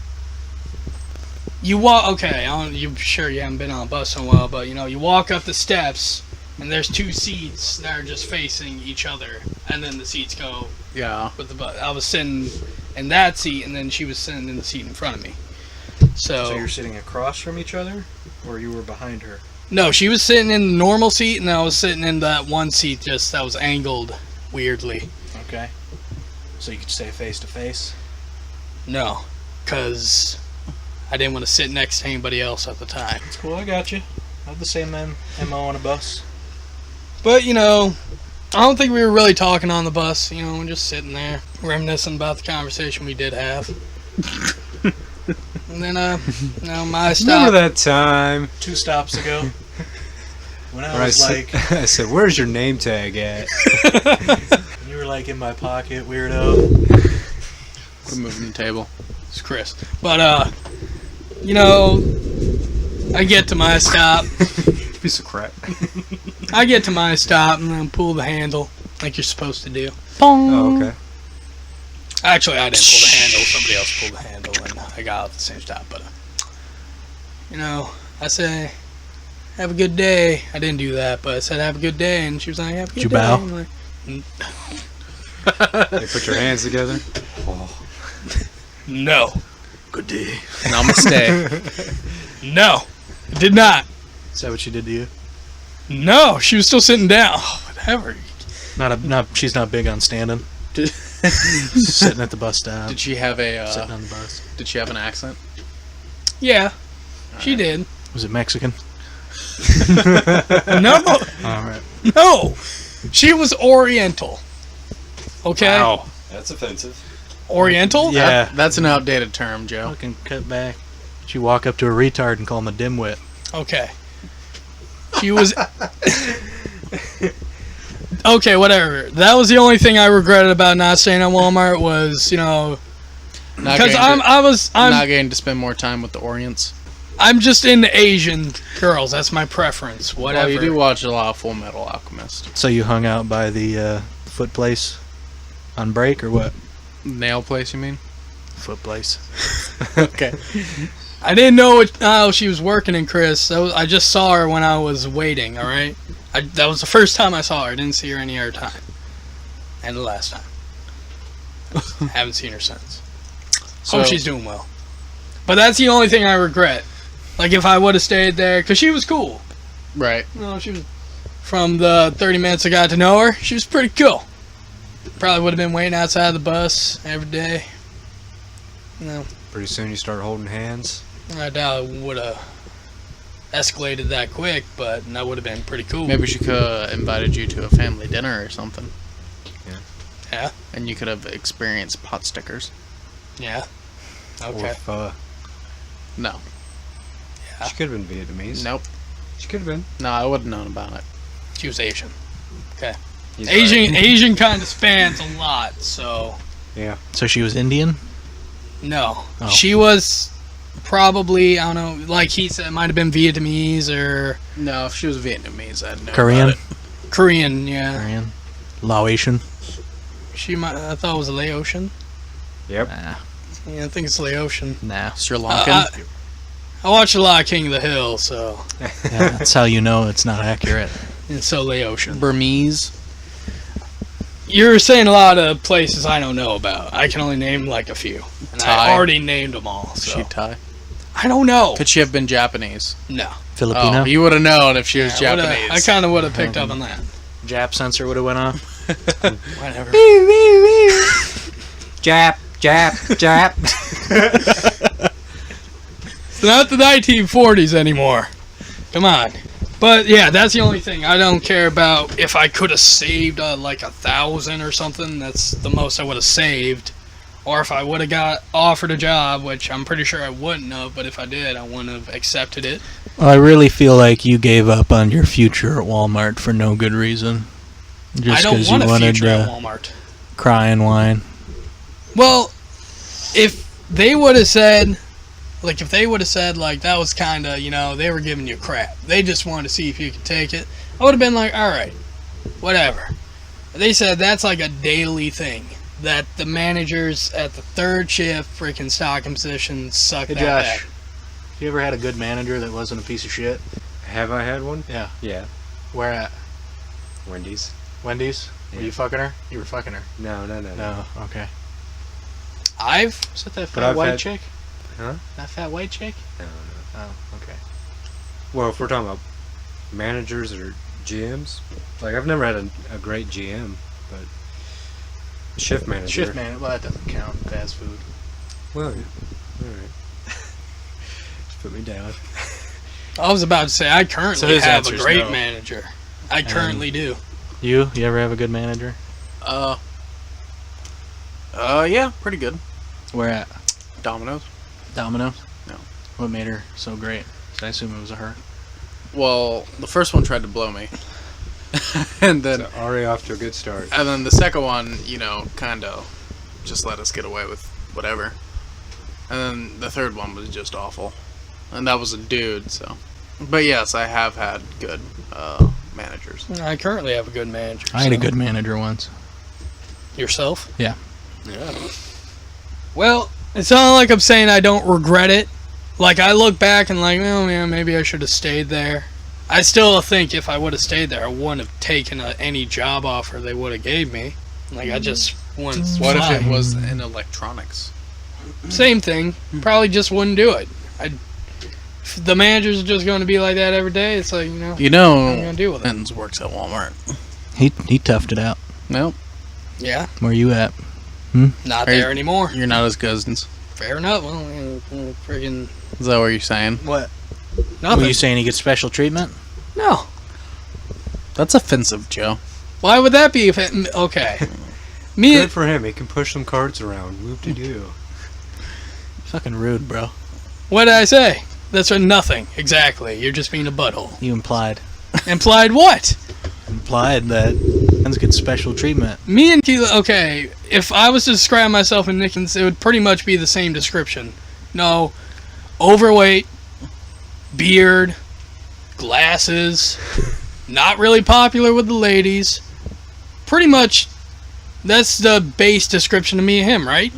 You walk... Okay, you're sure you haven't been on a bus in a while, but, you walk up the steps, and there's two seats that are just facing each other, and then the seats go Yeah. with the bus. I was sitting in that seat, and then she was sitting in the seat in front of me. So you're sitting across from each other, or you were behind her? No, she was sitting in the normal seat, and I was sitting in that one seat that was angled weirdly. Okay. So you could stay face to face? No, because I didn't want to sit next to anybody else at the time. It's cool, I got you. I have the same MO on a bus. But, I don't think we were really talking on the bus. We're just sitting there, reminiscing about the conversation we did have. And then, my stop. Remember that time? 2 stops ago. When I Where was like, I said, "Where's your name tag at?" you were like in my pocket, weirdo. We're moving the table. It's Chris. But, I get to my stop. Piece of crap. I get to my stop and then pull the handle like you're supposed to do. Oh, okay. Actually, I didn't pull the handle. Somebody else pulled the handle, and I got out at the same stop. But, I say, have a good day. I didn't do that, but I said, have a good day. And she was like, have a good Did you day. bow? I'm like, They put your hands together. no. Good day. Namaste. No. I did not. Is that what she did to you? No. She was still sitting down. Oh, whatever. She's not big on standing. Sitting at the bus stop. Did she have Sitting on the bus. Did she have an accent? Yeah. She did. Was it Mexican? No. Alright. No. She was Oriental. Okay? Wow, that's offensive. Oriental? Yeah. That's an outdated term, Joe. Fucking cut back. She walk up to a retard and call him a dimwit. Okay. She was... Okay, whatever. That was the only thing I regretted about not staying at Walmart was, Not because getting I'm not getting to spend more time with the Orients. I'm just into Asian girls. That's my preference. Whatever. Well, you do watch a lot of Full Metal Alchemist. So you hung out by the foot place on break or what? Nail place, you mean? Foot place. Okay. I didn't know how she was working in Chris. I just saw her when I was waiting, alright? That was the first time I saw her. I didn't see her any other time. And the last time. Haven't seen her since. Hope she's doing well. But that's the only thing I regret. Like, if I would have stayed there, because she was cool. Right. She was... From the 30 minutes I got to know her, she was pretty cool. Probably would have been waiting outside the bus every day. Pretty soon you start holding hands. I doubt it would have escalated that quick, but that would have been pretty cool. Maybe she could have invited you to a family dinner or something. Yeah. And you could have experienced pot stickers. Yeah. Or Okay. pho. No. Yeah. She could have been Vietnamese. Nope. She could have been. No, I wouldn't have known about it. She was Asian. Okay. He's Asian kind of spans a lot, so right. Yeah. So she was Indian? no. Oh. She was probably, I don't know, like he said, it might have been Vietnamese or No, if she was Vietnamese, I'd know Korean? about it. Korean, yeah. Korean? Laotian? She might, I thought it was Laotian. Yep. Nah. Yeah, I think it's Laotian. Nah. Sri Lankan. I watched a lot of King of the Hill, so Yeah, that's how you know it's not accurate. it's so Laotian. Burmese. You're saying a lot of places I don't know about. I can only name like a few. And Thai. I already named them all, Was so. she Thai? I don't know. Could she have been Japanese? No. Filipino? Oh, you would have known if she was Yeah, Japanese. I kind of would have picked up on that. Jap sensor would have went off. Whatever. Jap. It's not the 1940s anymore. Come on. But yeah, that's the only thing. I don't care about if I could have saved like 1,000 or something. That's the most I would have saved. Or if I would have got offered a job, which I'm pretty sure I wouldn't have. But if I did, I wouldn't have accepted it. Well, I really feel like you gave up on your future at Walmart for no good reason. I Just don't because you want a wanted future at to Walmart. cry and whine. Well, if they would have said, like, that was kind of, they were giving you crap. They just wanted to see if you could take it. I would have been like, all right, whatever. They said that's like a daily thing. That the managers at the third shift freaking stocking position suck Hey, that Josh. bad. You ever had a good manager that wasn't a piece of shit? Have I had one? Yeah. Yeah. Where at? Wendy's. Wendy's? Were Yeah. you fucking her? You were fucking her. No. No, okay. I've Is that But fat I've white had- chick? Huh? That fat white chick? No. Oh, okay. Well, if we're talking about managers or GMs, like I've never had a great GM, but shift manager. Shift man. Well, that doesn't count. Fast food. Well, yeah. All right. Just put me down. I was about to say I currently So his have a answer's great no. manager. I currently do. You ever have a good manager? Yeah, pretty good. Where at? Domino's. Domino's? No. What made her so great? I assume it was a her. Well, the first one tried to blow me. and then So already off to a good start. and then the second one, kind of just let us get away with whatever. And then the third one was just awful. And that was a dude, so. But yes, I have had good managers. I currently have a good manager. I had a so- good manager once. Yourself? Yeah. Yeah. Well, it's not like I'm saying I don't regret it. Like, I look back and like, oh man, maybe I should have stayed there. I still think if I would have stayed there, I wouldn't have taken any job offer they would have gave me. Like, I just wouldn't. What if fly. it was in electronics? Same thing. Probably just wouldn't do it. If the manager's just going to be like that every day, it's like, I'm going to deal with it. Enns works at Walmart. He toughed it out. Nope. Yeah, Where you at? not Are you- there anymore. You're not his cousins. Fair enough. Well, friggin' Is that what you're saying? What? nothing. Were you saying he gets special treatment? No. That's offensive, Joe. Why would that be? Okay. Me. Good for him. He can push some cards around. Move to do. Fucking rude, bro. What did I say? That's nothing. Exactly. You're just being a butthole. You implied. Implied what? Implied that Enns gets special treatment. Me and Keela. Okay. If I was to describe myself and Nickens, it would pretty much be the same description. No. Overweight. Beard. Glasses. Not really popular with the ladies. Pretty much. That's the base description of me and him, right?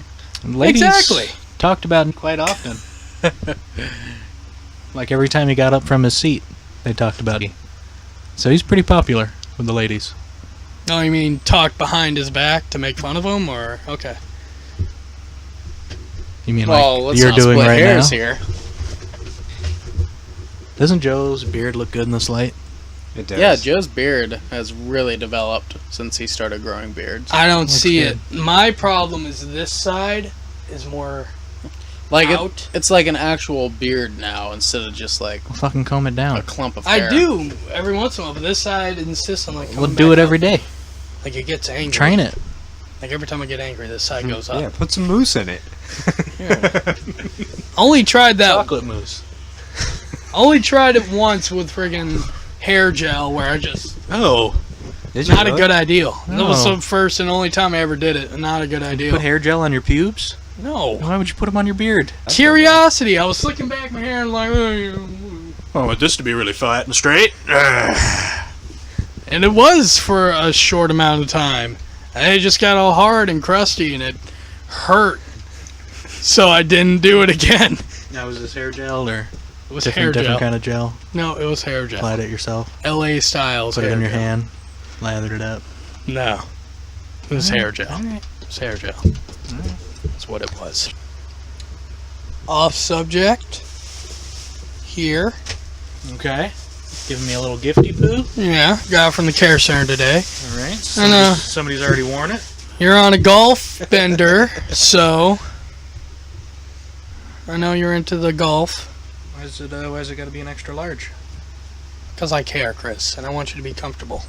Ladies Exactly. talked about him quite often. Like every time he got up from his seat, they talked about him. So he's pretty popular with the ladies. No, you mean talk behind his back to make fun of him, or okay? You mean Well, like let's you're not doing split right now? hairs here. Doesn't Joe's beard look good in this light? It does. Yeah, Joe's beard has really developed since he started growing beards. I don't Looks see good. it. My problem is this side is more. Like out. it's like an actual beard now instead of just like Well, fucking comb it a down. clump of hair. I do every once in a while, but this side insists on like We'll coming do back it every up. day. Like it gets angry. Train it. Like every time I get angry, this side goes up. Yeah, put some mousse in it. Only tried that. Chocolate mousse. Only tried it once with friggin' hair gel, where I just Oh. Did you not a really? good idea. That was No. the first and only time I ever did it. Not a good idea. Put hair gel on your pubes? No. Why would you put them on your beard? Curiosity. I was slicking back my hair and like, I want this to be really flat and straight. and it was for a short amount of time. And it just got all hard and crusty, and it hurt. So I didn't do it again. Now, was this hair gel or It was hair different gel. kind of gel? No, it was hair gel. Applied it yourself. LA Styles. Put it hair in your gel. hand. Lathered it up. No. It was hair gel. Alright. It was hair gel. That's what it was. Off subject. Here. Okay. Giving me a little gifty poo. Yeah, got it from the care center today. Alright. know. Somebody's already worn it. You're on a golf bender, so I know you're into the golf. Why is it got to be an extra large? Because I care, Chris, and I want you to be comfortable.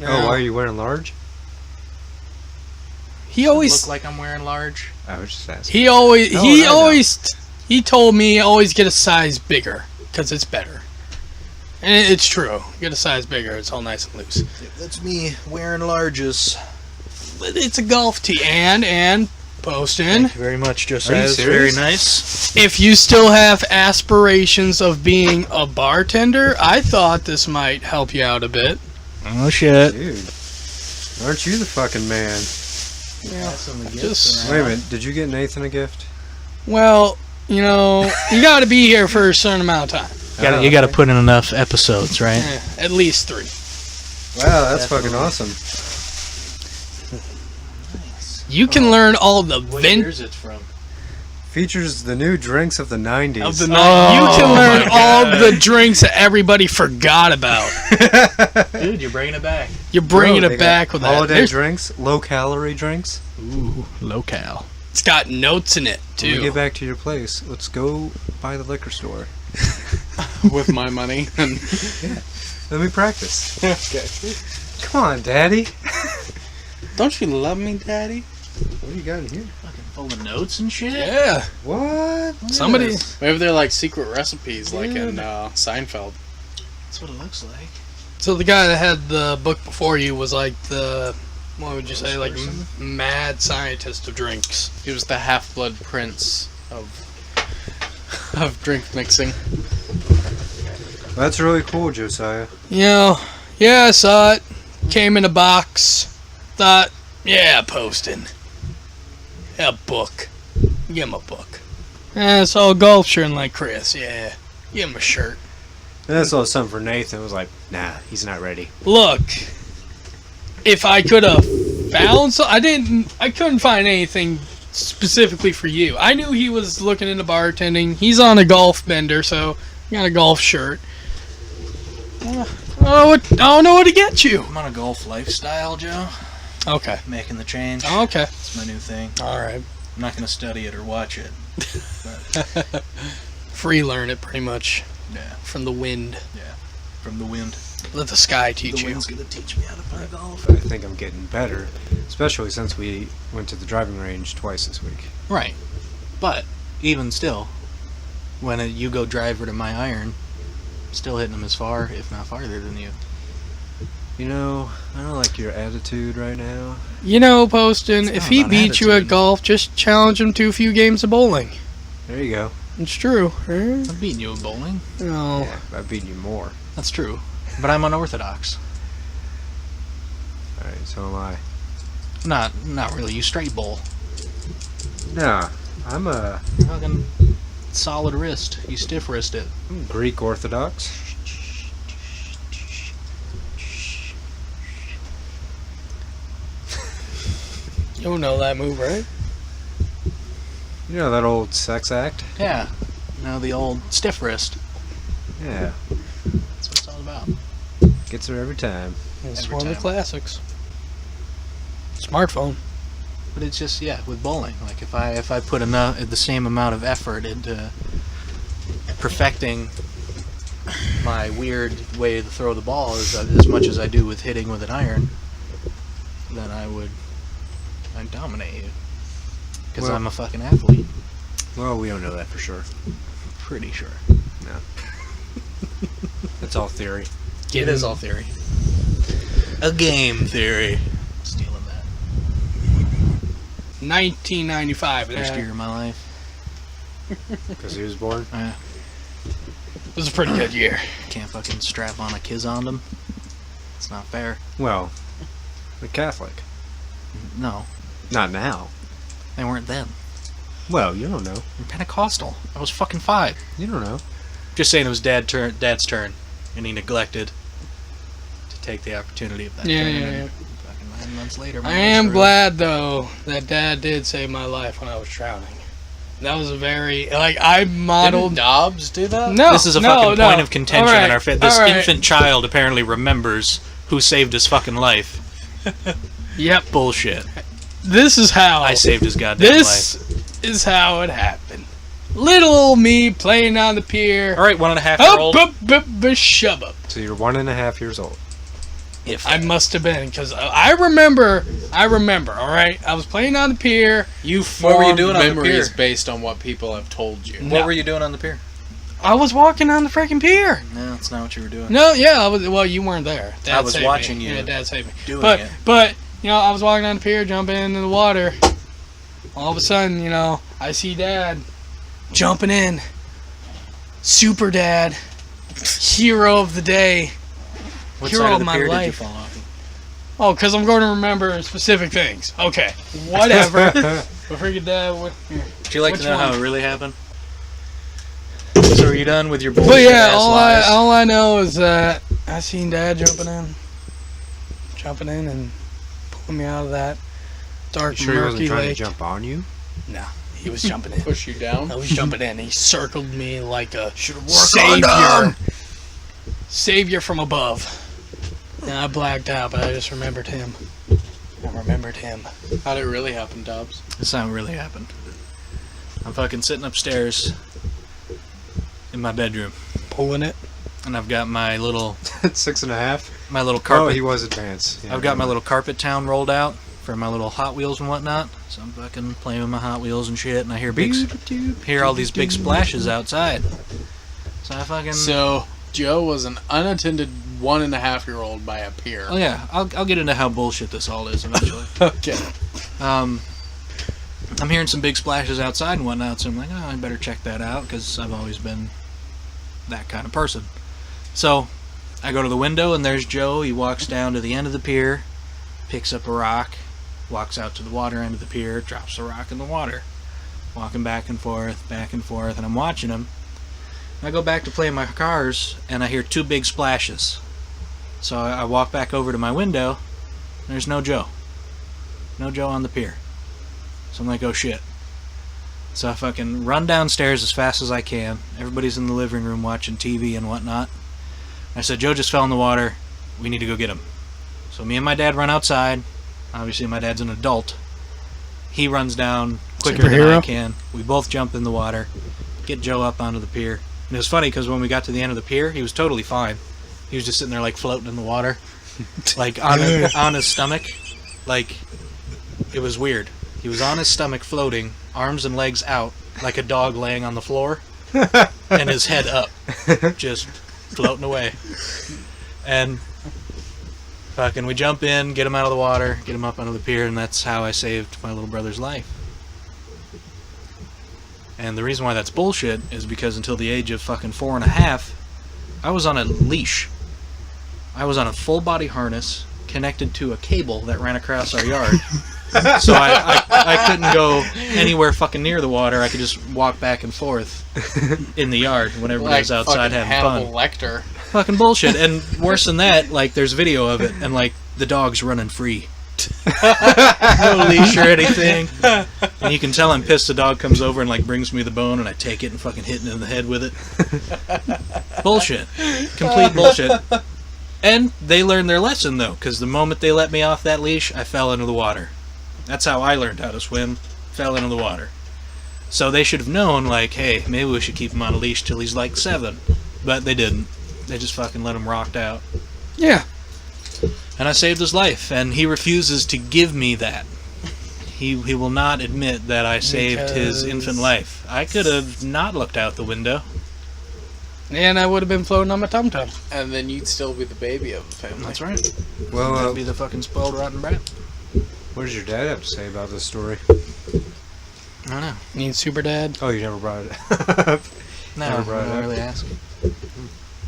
Oh, why are you wearing large? He always Look like I'm wearing large. I was just asking. he always No, he I know. always he told me always get a size bigger because it's better. And it's true. Get a size bigger, it's all nice and loose. That's me wearing larges. But it's a golf tee and Poston. Thank you very much, Josiah. It's very serious? nice. If you still have aspirations of being a bartender, I thought this might help you out a bit. Oh shit. Dude, aren't you the fucking man? Just Wait a minute, did you get Nathan a gift? well, you got to be here for a certain amount of time. You got to put in enough episodes, right? At least 3. Wow, that's Definitely. fucking awesome. You can learn all the vintage it from? Features the new drinks of the 90s. of the night. You can Oh learn my all God. the drinks that everybody forgot about. Dude, you're bringing it back. You're bringing Bro, it they back got with that. holiday There's- drinks, low calorie drinks. Ooh, low-cal. It's got notes in it When we too. get back to your place, let's go by the liquor store. with my money. And Let me practice. okay. Come on, Daddy. Don't you love me, Daddy? What do you got in here? Fucking full of notes and shit. Yeah, What? somebody. Yes. Maybe they're like secret recipes, like in Seinfeld. That's what it looks like. So the guy that had the book before you was like the, what would you say, like person? mad scientist of drinks. He was the half-blood prince of drink mixing. That's really cool, Josiah. Yeah, I saw it. Came in a box. Thought, yeah, posting. A book. Give him a book. It's all golf shirt like Chris. Yeah, give him a shirt. And that's all something for Nathan. It was like, nah, he's not ready. Look, if I could have found I couldn't find anything specifically for you. I knew he was looking into bartending. He's on a golf bender, so he got a golf shirt. I don't know what to get you. I'm on a golf lifestyle, Joe. Okay. Making the change. Okay. It's my new thing. All right. I'm not going to study it or watch it. Free learn it pretty much Yeah, from the wind. from the wind. Let the sky teach The you. wind's going to teach me how to play golf. I think I'm getting better, especially since we went to the driving range twice this week. Right. But, even still, when you go driver to my iron, still hitting them as far, if not farther than you. You know, I don't like your attitude right now. Poston, It's if not he about beats you at attitude. golf, just challenge him to a few games of bowling. There you go. It's true. I'm beating you at bowling. No. Yeah, I've beaten you more. That's true. But I'm unorthodox. Alright, so am I. Not really. You straight bowl. Nah, I'm a Fucking solid wrist. You stiff wrist it. Greek Orthodox. You don't know that move, right? You know that old sex act? Yeah. Now the old stiff wrist. Yeah, That's what it's all about. gets her every time. It's Every one of the time. classics. Smartphone. But it's just, yeah, with bowling. Like, if I put the same amount of effort into perfecting my weird way to throw the ball as much as I do with hitting with an iron, then I'd dominate you. Because I'm a fucking athlete. Well, we don't know that for sure. Pretty sure. No. That's all theory. It is all theory. A game theory. Stealing that. 1995. First year of my life. Because he was born? Yeah. It was a pretty good year. Can't fucking strap on a kizondom. It's not fair. Well, a Catholic. No, Not now. they weren't then. Well, you don't know. I'm Pentecostal. I was fucking 5. You don't know. Just saying it was Dad's turn, and he neglected to take the opportunity of that Yeah, turn. yeah, and yeah. Fucking 9 months later, I am glad, though, that Dad did save my life when I was drowning. That was a very, like, I modeled... Didn't Dobbs do that? No, This is a no, fucking no. point of contention All right, in our fit. This all right. infant child apparently remembers who saved his fucking life. Yep. Bullshit. This is how... I saved his goddamn This is how it happened. Little old me playing on the pier. life. All right, 1.5-year-old. Shove up. So you're 1.5 years old. If I must have been, because I remember, all right? I was playing on the pier. you What were you doing on the pier? memories Based on what people have told you. What were you doing on the pier? I was walking on the freaking pier. No, that's not what you were doing. No, yeah, I was. Well, you weren't there. Dad I was saved watching me. you Yeah, Dad saved me. doing But, it. but you know, I was walking on the pier, jumping into the water. All of a sudden, you know, I see Dad jumping in. Super Dad, hero of the day. What Hero side of of the my pier did you life. fall off? Oh, because I'm going to remember specific things. Okay, whatever. But freaking Dad, what? Here. Would you like Which to know one? how it really happened? So are you done with your bullshit But yeah, ass all lies? I know is that I seen Dad jumping in and pulling me out of that dark, You sure he wasn't murky trying lake. to jump on you? No, he was jumping in. Push you down? I was jumping in. He circled me like a Savior. savior from above. And I blacked out, but I just remembered him. How'd it really happen, Dobbs? That's not what really happened. I'm fucking sitting upstairs in my bedroom, Pulling it. and I've got my little 6.5. carpet. Oh, he was advanced. Yeah, I've got my little carpet town rolled out for my little Hot Wheels and whatnot. So I'm fucking playing with my Hot Wheels and shit, and I hear all these big splashes outside. So I fucking So, Joe was an unattended 1.5-year-old by a pier. oh yeah, I'll get into how bullshit this all is eventually. Okay. I'm hearing some big splashes outside and whatnot, so I'm like, oh, I better check that out because I've always been that kind of person. So I go to the window and there's Joe. He walks down to the end of the pier, picks up a rock, walks out to the water end of the pier, drops the rock in the water, walking back and forth, and I'm watching him. I go back to play my cars and I hear 2 big splashes. So I walk back over to my window. There's no Joe. No Joe on the pier. So I'm like, oh shit. So I fucking run downstairs as fast as I can. Everybody's in the living room watching TV and whatnot. I said, Joe just fell in the water. We need to go get him. So me and my dad run outside. Obviously my dad's an adult. He runs down quicker than I Superhero? can. We both jump in the water. Get Joe up onto the pier. And it was funny because when we got to the end of the pier, he was totally fine. He was just sitting there like floating in the water. Like on his stomach. Like, it was weird. He was on his stomach floating, arms and legs out, like a dog laying on the floor, and his head up, just floating away. And fucking we jump in, get him out of the water, get him up onto the pier, and that's how I saved my little brother's life. And the reason why that's bullshit is because until the age of fucking 4.5, I was on a leash. I was on a full body harness connected to a cable that ran across our yard. So I couldn't go anywhere fucking near the water. I could just walk back and forth in the yard when everybody was outside fucking having fun. Hannibal Lecter. Fucking bullshit. And worse than that, like, there's video of it, and like the dog's running free. No leash or anything. And you can tell I'm pissed. The dog comes over and like brings me the bone, and I take it and fucking hit it in the head with it. Bullshit. Complete bullshit. And they learned their lesson though, because the moment they let me off that leash, I fell into the water. That's how I learned how to swim. Fell into the water. So they should have known, like, hey, maybe we should keep him on a leash till he's like 7. But they didn't. They just fucking let him rocked out. Yeah. And I saved his life, and he refuses to give me that. He will not admit that I saved his infant life. I could have not looked out the window. And I would have been floating on my tum-tum. And then you'd still be the baby of the family. That's right. Well, I'd be the fucking spoiled rotten brat. what does your dad have to say about this story? I don't know. You mean super dad? Oh, you never brought it up. No, Never I brought it don't up. really ask.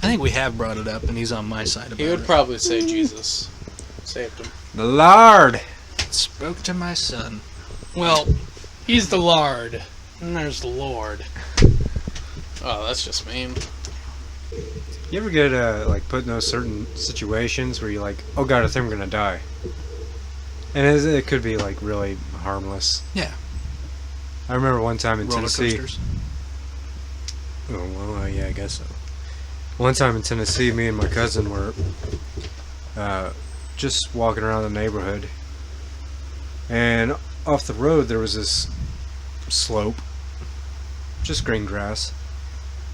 I think we have brought it up, and he's on my side about He would it. probably say Jesus saved him. The Lord. Spoke to my son. Well, he's the lard. And there's the Lord. Oh, that's just mean. You ever get like put in those certain situations where you're like, oh god, I think I'm gonna die, and it could be like really harmless. Yeah. I remember one time in Roller Tennessee. coasters. Oh well, yeah, I guess so. One time in Tennessee, me and my cousin were just walking around the neighborhood, and off the road there was this slope, just green grass.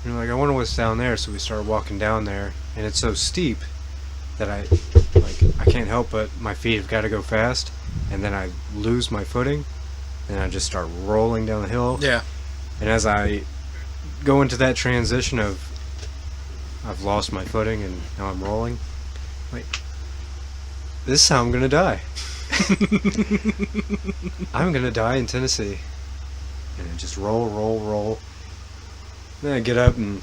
And we're like, I wonder what's down there. So we started walking down there, and it's so steep that I can't help but my feet have got to go fast, and then I lose my footing, and I just start rolling down the hill. Yeah. And as I go into that transition of I've lost my footing and now I'm rolling, wait, this is how I'm gonna die. I'm gonna die in Tennessee, and I just roll. Then I get up and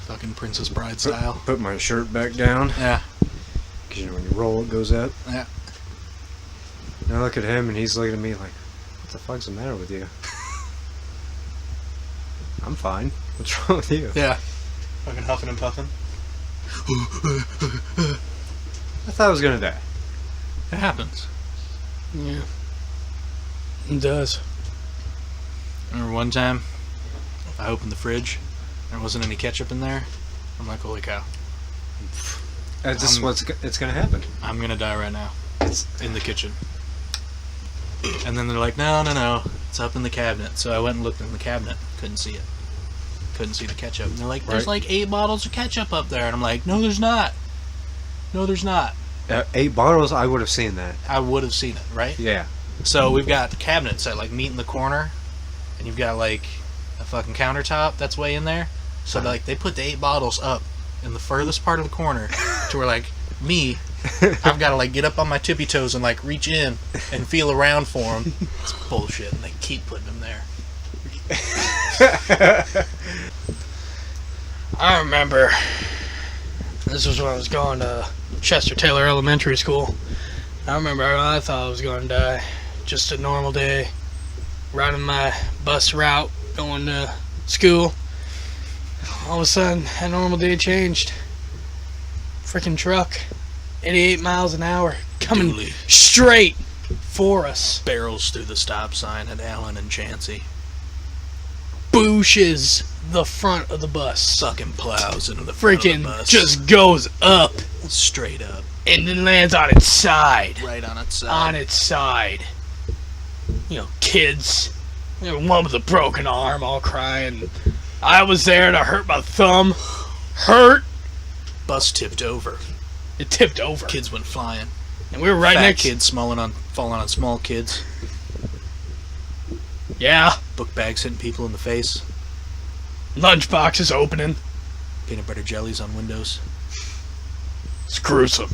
Fucking Princess Bride style. put my shirt back down, Yeah. because you know when you roll it goes up. Yeah. And I look at him and he's looking at me like, what the fuck's the matter with you? I'm fine. What's wrong with you? Yeah. Fucking huffing and puffing. I thought I was gonna die. It happens. Yeah. It does. I remember one time, I opened the fridge, there wasn't any ketchup in there. I'm like, holy cow. That's just it's gonna happen. I'm gonna die right now. It's in the kitchen. And then they're like, no, it's up in the cabinet. So I went and looked in the cabinet. Couldn't see it. Couldn't see the ketchup. And they're like, there's Right. like 8 bottles of ketchup up there. And I'm like, no, there's not. No, there's not. 8 bottles, I would have seen that. I would have seen it, right? Yeah. So we've got cabinets that like meet in the corner, and you've got like a fucking countertop that's way in there. So like they put the 8 bottles up in the furthest part of the corner to where like me, I've got to like get up on my tippy toes and like reach in and feel around for them. It's bullshit, and they keep putting them there. I remember this was when I was going to Chester Taylor Elementary School. I remember I thought I was going to die. Just a normal day, riding my bus route, going to school. All of a sudden, that normal day changed. Freaking truck, 88 miles an hour, coming Dooley straight for us. barrels through the stop sign at Allen and Chansey. Booshes the front of the bus. Sucking plows into the front of Freaking the bus. just goes up straight up, and then lands on its side. right on its side. On its side. You know, kids. You know, one with a broken arm, all crying. I was there to hurt my thumb. Hurt. Bus tipped over. It tipped over. Kids went flying. And we were right Fat next. kids falling on small kids. Yeah. Book bags hitting people in the face. Lunch boxes opening. Peanut butter jellies on windows. It's gruesome.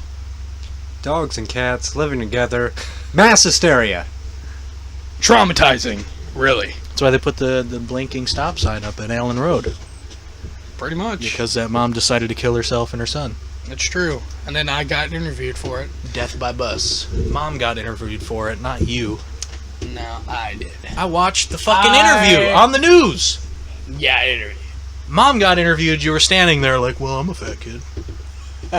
Dogs and cats living together. Mass hysteria. Traumatizing. Really. That's why they put the blinking stop sign up at Allen Road. Pretty much. Because that mom decided to kill herself and her son. It's true. And then I got interviewed for it. Death by bus. Mom got interviewed for it, not you. No, I did. I watched the fucking interview on the news. Yeah, I interviewed. Mom got interviewed, you were standing there like, well, I'm a fat kid.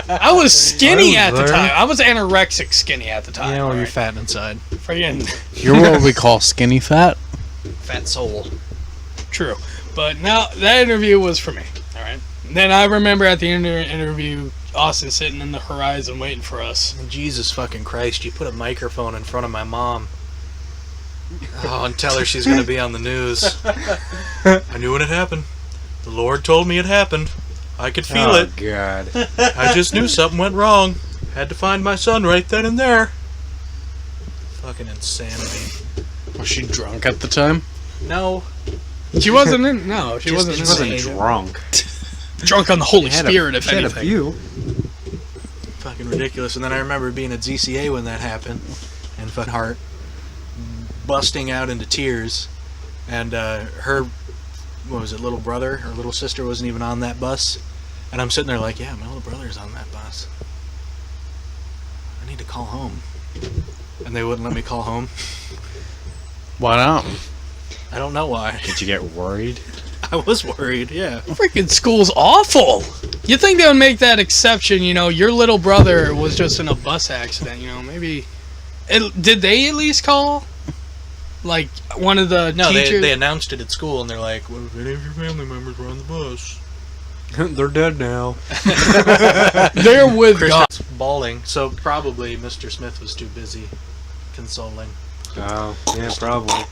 I was skinny I at was the there. time. I was anorexic skinny at the time. Yeah, well, you're alright? fat inside. Friggin' You're what we call skinny fat. Fat soul. true. But now, that interview was for me. Alright? Then I remember at the interview, Austin sitting in the horizon waiting for us. Jesus fucking Christ, you put a microphone in front of my mom Oh, and tell her she's going to be on the news. I knew when it happened. The Lord told me it happened. I could feel it. Oh, God. I just knew something went wrong. Had to find my son right then and there. Fucking insanity. Was she drunk at the time? No. She wasn't in. No, she Just wasn't. She In wasn't Insane. drunk. drunk on the Holy She had Spirit, if she had a anything. few. Fucking ridiculous. And then I remember being at ZCA when that happened. And fucking heart busting out into tears. And her, what was it, little brother or little sister wasn't even on that bus. And I'm sitting there like, yeah, my little brother's on that bus. I need to call home. And they wouldn't let me call home. Why not? I don't know why. Did you get worried? I was worried, yeah. Freaking school's awful. You think they would make that exception? You know, your little brother was just in a bus accident. You know, maybe. Did they at least call? Like one of the No, teachers. they announced it at school, and they're like, "What if any of your family members were on the bus?" They're dead now. They're with God. Kristen's bawling, so probably Mr. Smith was too busy consoling. Oh, yeah, probably.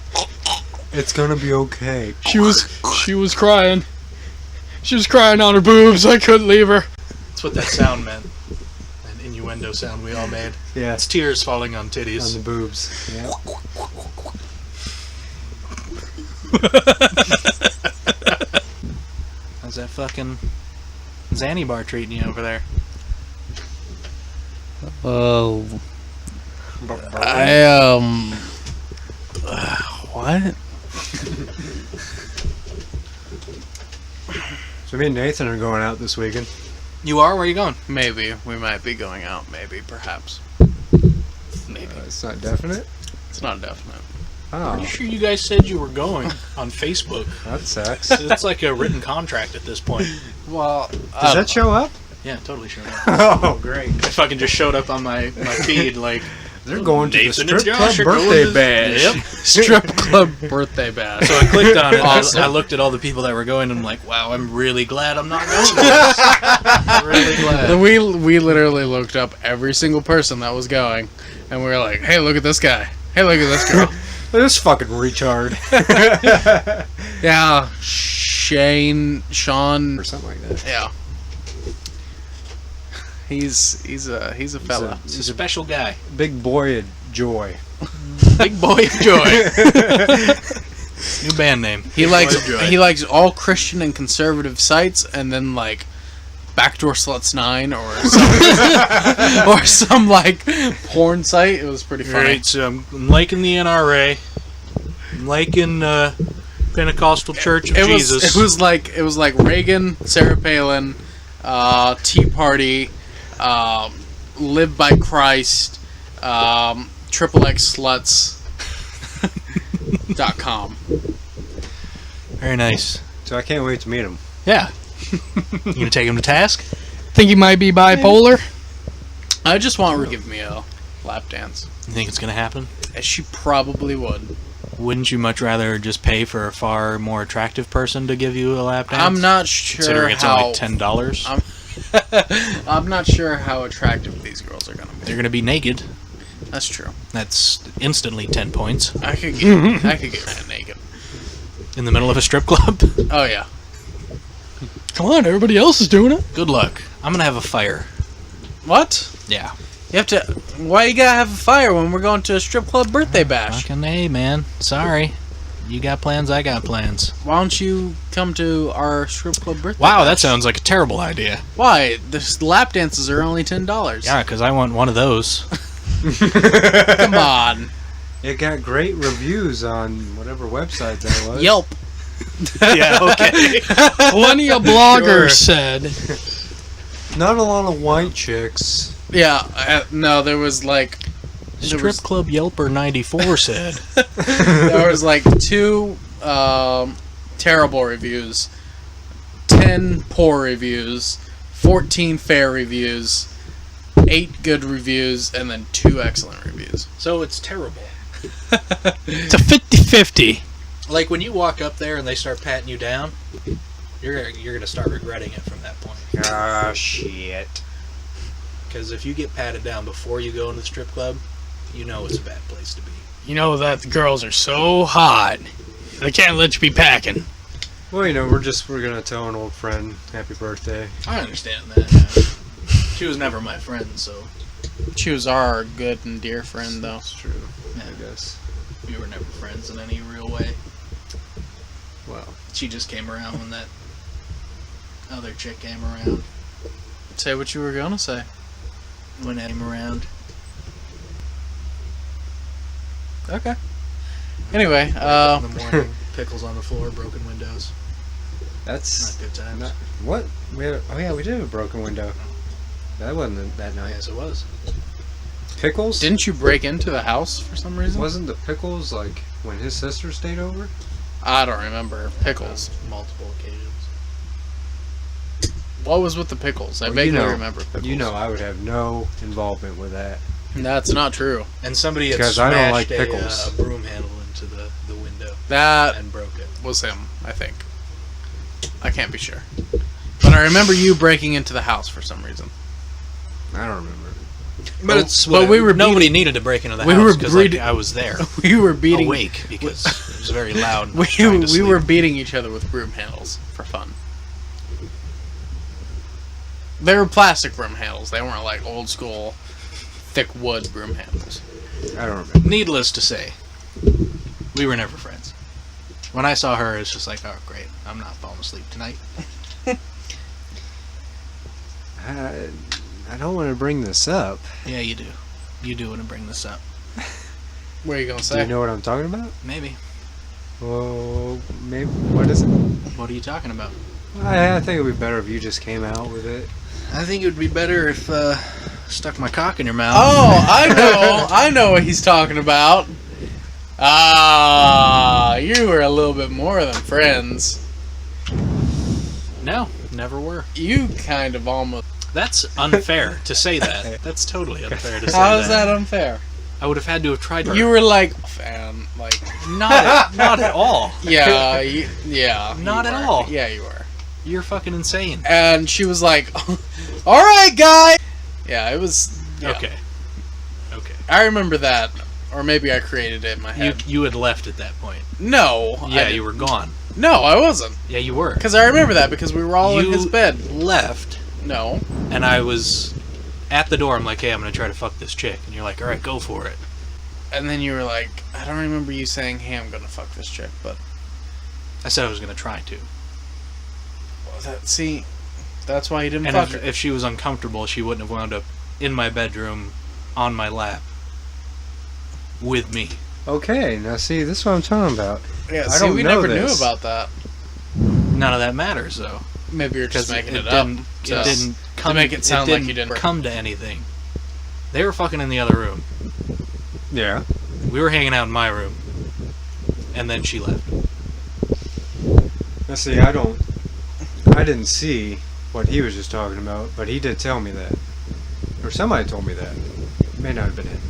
It's gonna be okay. She was crying. She was crying on her boobs. I couldn't leave her. That's what that sound meant. An innuendo sound we all made. Yeah, It's tears falling on on titties. the boobs. Yeah. How's that fucking Zanny bar treating you over there? Oh. What? So me and Nathan are going out this weekend. You are? Where are you going? Maybe. We might be going out. Maybe. Perhaps. Maybe. It's not definite. It's not definite. Oh, Pretty sure you guys said you were going on Facebook. that sucks. It's like a written contract at this point. Well, Does that show up? Yeah, totally sure. Oh, great. I fucking just showed up on my feed like, They're going to the Nathan and strip club Josh are going birthday to- bash. Yep. strip club birthday bash. So I clicked on it. Awesome. I looked at all the people that were going, and I'm like, wow, I'm really glad I'm not going to this. I'm really glad. We literally looked up every single person that was going, and we were like, "Hey, look at this guy. Hey, look at this girl." This fucking retard. Yeah, Sean. Or something like that. Yeah, he's a fella. He's a special guy. Big boy of joy. Big Boy of Joy. New band name. He likes Boy of Joy. he likes all Christian and conservative sites, and then like Backdoor Sluts 9 or some, or some like porn site. It was pretty funny. Right, so I'm liking the NRA. I'm liking Pentecostal Church of Jesus. It was like Reagan, Sarah Palin, Tea Party, Live by Christ, XXXsluts.com. Very nice. So I can't wait to meet him. Yeah. You gonna take him to task? Think he might be bipolar. I just want her to give me a lap dance. You think it's gonna happen? She probably would. Wouldn't you much rather just pay for a far more attractive person to give you a lap dance? I'm not sure Considering it's how. only $10. I'm not sure how attractive these girls are gonna be. They're gonna be naked. That's true. That's instantly 10 points. I could get that naked. In the middle of a strip club? Oh yeah. Come on, everybody else is doing it. Good luck. I'm gonna have a fire. What? Yeah. You have to. Why you gotta have a fire when we're going to a strip club birthday bash? Fucking A, man. Sorry. You got plans, I got plans. Why don't you come to our strip club birthday? Wow, bash? that sounds like a terrible idea. Why? The lap dances are only $10. Yeah, because I want one of those. Come on. It got great reviews on whatever website that was. Yelp. Yeah, okay. Plenty of bloggers said. Not a lot of white chicks. Yeah. No, there was like. Strip Club Yelper 94 said. There was like 2 terrible reviews, 10 poor reviews, 14 fair reviews, 8 good reviews, and then 2 excellent reviews. So it's terrible. It's a 50-50. Like when you walk up there and they start patting you down, you're gonna start regretting it from that point. Ah, shit. Because if you get patted down before you go into the strip club, you know it's a bad place to be. You know that the girls are so hot. They can't let you be packing. Well, you know, we're gonna tell an old friend happy birthday. I understand that. Yeah. She was never my friend, so She was our good and dear friend, though. That's true. Yeah. I guess. we were never friends in any real way. Well, She just came around when that other chick came around. Say what you were gonna say. When Ed came around. Okay. Anyway, In the morning, pickles on the floor, broken windows. that's Not good times. not what. We did have a broken window. That wasn't that night. Yes, it was. Pickles? didn't you break into the house for some reason? Wasn't the pickles like when his sister stayed over? I don't remember. Pickles. On multiple occasions. What was with the pickles? I Well, vaguely you know, remember pickles. You know, I would have no involvement with that. That's not true. And somebody had Because I don't like smashed pickles. a broom handle into the window That and broke it. was him, I think. I can't be sure. But I remember you breaking into the house for some reason. I don't remember. But we were nobody needed to break into the we house were because breeding- I was there We were beating awake because it was very loud. And I we, was trying to we were sleep. beating each other with broom handles for fun. They were plastic broom handles. They weren't like old school thick wood broom handles. I don't remember. Needless to say, we were never friends. When I saw her, it's just like, oh great, I'm not falling asleep tonight. I don't want to bring this up. Yeah, you do. You do want to bring this up. What are you gonna Do say? you know what I'm talking about? Maybe. Well, maybe. What is it? What are you talking about? I think it would be better if you just came out with it. I think it would be better if stuck my cock in your mouth. Oh, I know what he's talking about. Ah, you were a little bit more than friends. No, never were. You kind of almost. That's unfair to say that. That's totally unfair to say How is that unfair? I would have had to have tried to. You were like, fan, like, not at all. yeah, yeah. Not you at were. all. Yeah, you were. You're fucking insane. And she was like, "All right, guy." Yeah, it was. Yeah. Okay. I remember that, or maybe I created it in my head. You had left at that point. No. Yeah, you were gone. No, I wasn't. Yeah, you were. Because I remember that because we were all in You his bed. left, No. and I was at the door. I'm like, hey, I'm gonna try to fuck this chick, and you're like, all right, go for it. And then you were like, I don't remember you saying, "Hey, I'm gonna fuck this chick," but I said I was gonna try to. see, that's why you didn't And fuck her. if she was uncomfortable, she wouldn't have wound up in my bedroom, on my lap, with me. Okay, now see, this is what I'm talking about. Yeah, I see, don't we know never this. knew about that. None of that matters, though. Maybe you're just Because making it up. didn't come, make it sound like you didn't didn't. come to anything. They were fucking in the other room. Yeah. We were hanging out in my room, and then she left. Now see, I didn't see what he was just talking about, but he did tell me that. Or somebody told me that. It may not have been him.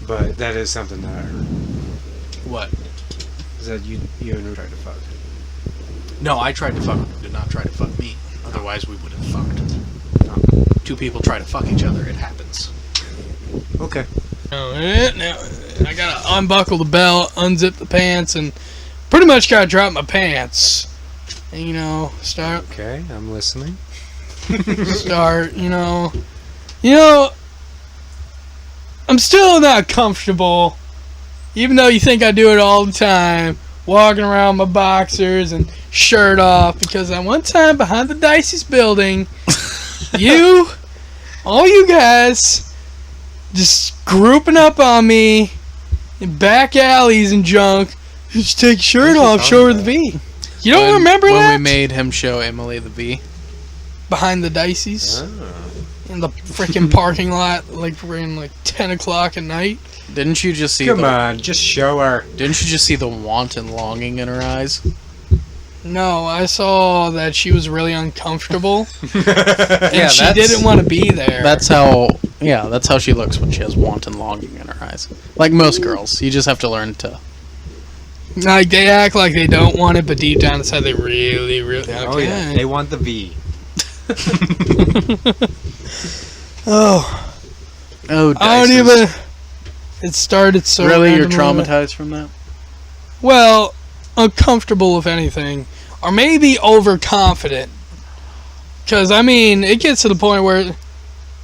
But that is something that I heard. What? Is that you and her tried to fuck. No, I tried to fuck her. Did not try to fuck me. Otherwise, we would have fucked. Two people try to fuck each other. It happens. Okay. Now, I gotta unbuckle the belt, unzip the pants, and pretty much gotta drop my pants. And, start, Okay, I'm listening. I'm still not comfortable, even though you think I do it all the time, walking around my boxers and shirt off, because at one time behind the Dicey's building, all you guys, just grouping up on me in back alleys and junk, just take your shirt off, show her the V. You don't remember when that? When we made him show Emily the V. Behind the Dicey's. Oh. In the freaking parking lot, like we're in 10 o'clock at night. Didn't you just see Come on, just show her. Didn't you just see the wanton longing in her eyes? No, I saw that she was really uncomfortable, and Yeah, she that's- didn't want to be there. That's how she looks when she has wanton longing in her eyes. Like most girls, you just have to learn to. Like, they act like they don't want it, but deep down inside they really, really... Okay. Oh yeah, they want the V. Oh. Oh, I don't even. It started so. Really, you're randomly. traumatized from that? Well, uncomfortable if anything, or maybe overconfident. Because I mean, it gets to the point where,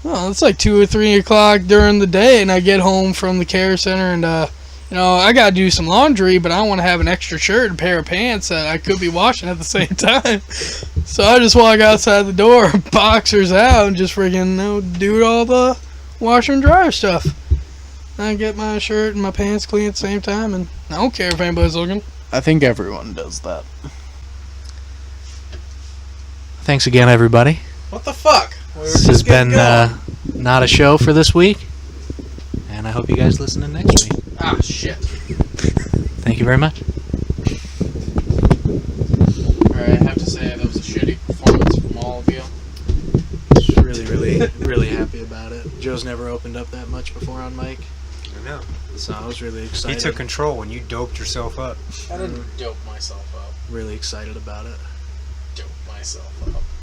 well, it's like 2 or 3 o'clock during the day, and I get home from the care center, and I gotta do some laundry, but I want to have an extra shirt and pair of pants that I could be washing at the same time. So I just walk outside the door, boxers out, and just freaking do all the washer and dryer stuff. I get my shirt and my pants clean at the same time, and I don't care if anybody's looking. I think everyone does that. Thanks again, everybody. What the fuck? This has been not a show for this week, and I hope you guys listen in next week. Ah, shit. Thank you very much. Alright, I have to say that was a shitty performance from all of you. Really happy about it. Joe's never opened up that much before on mic, I know. so I was really He excited. took control when you doped yourself up. I didn't dope myself up. Really excited about it. Dope myself up.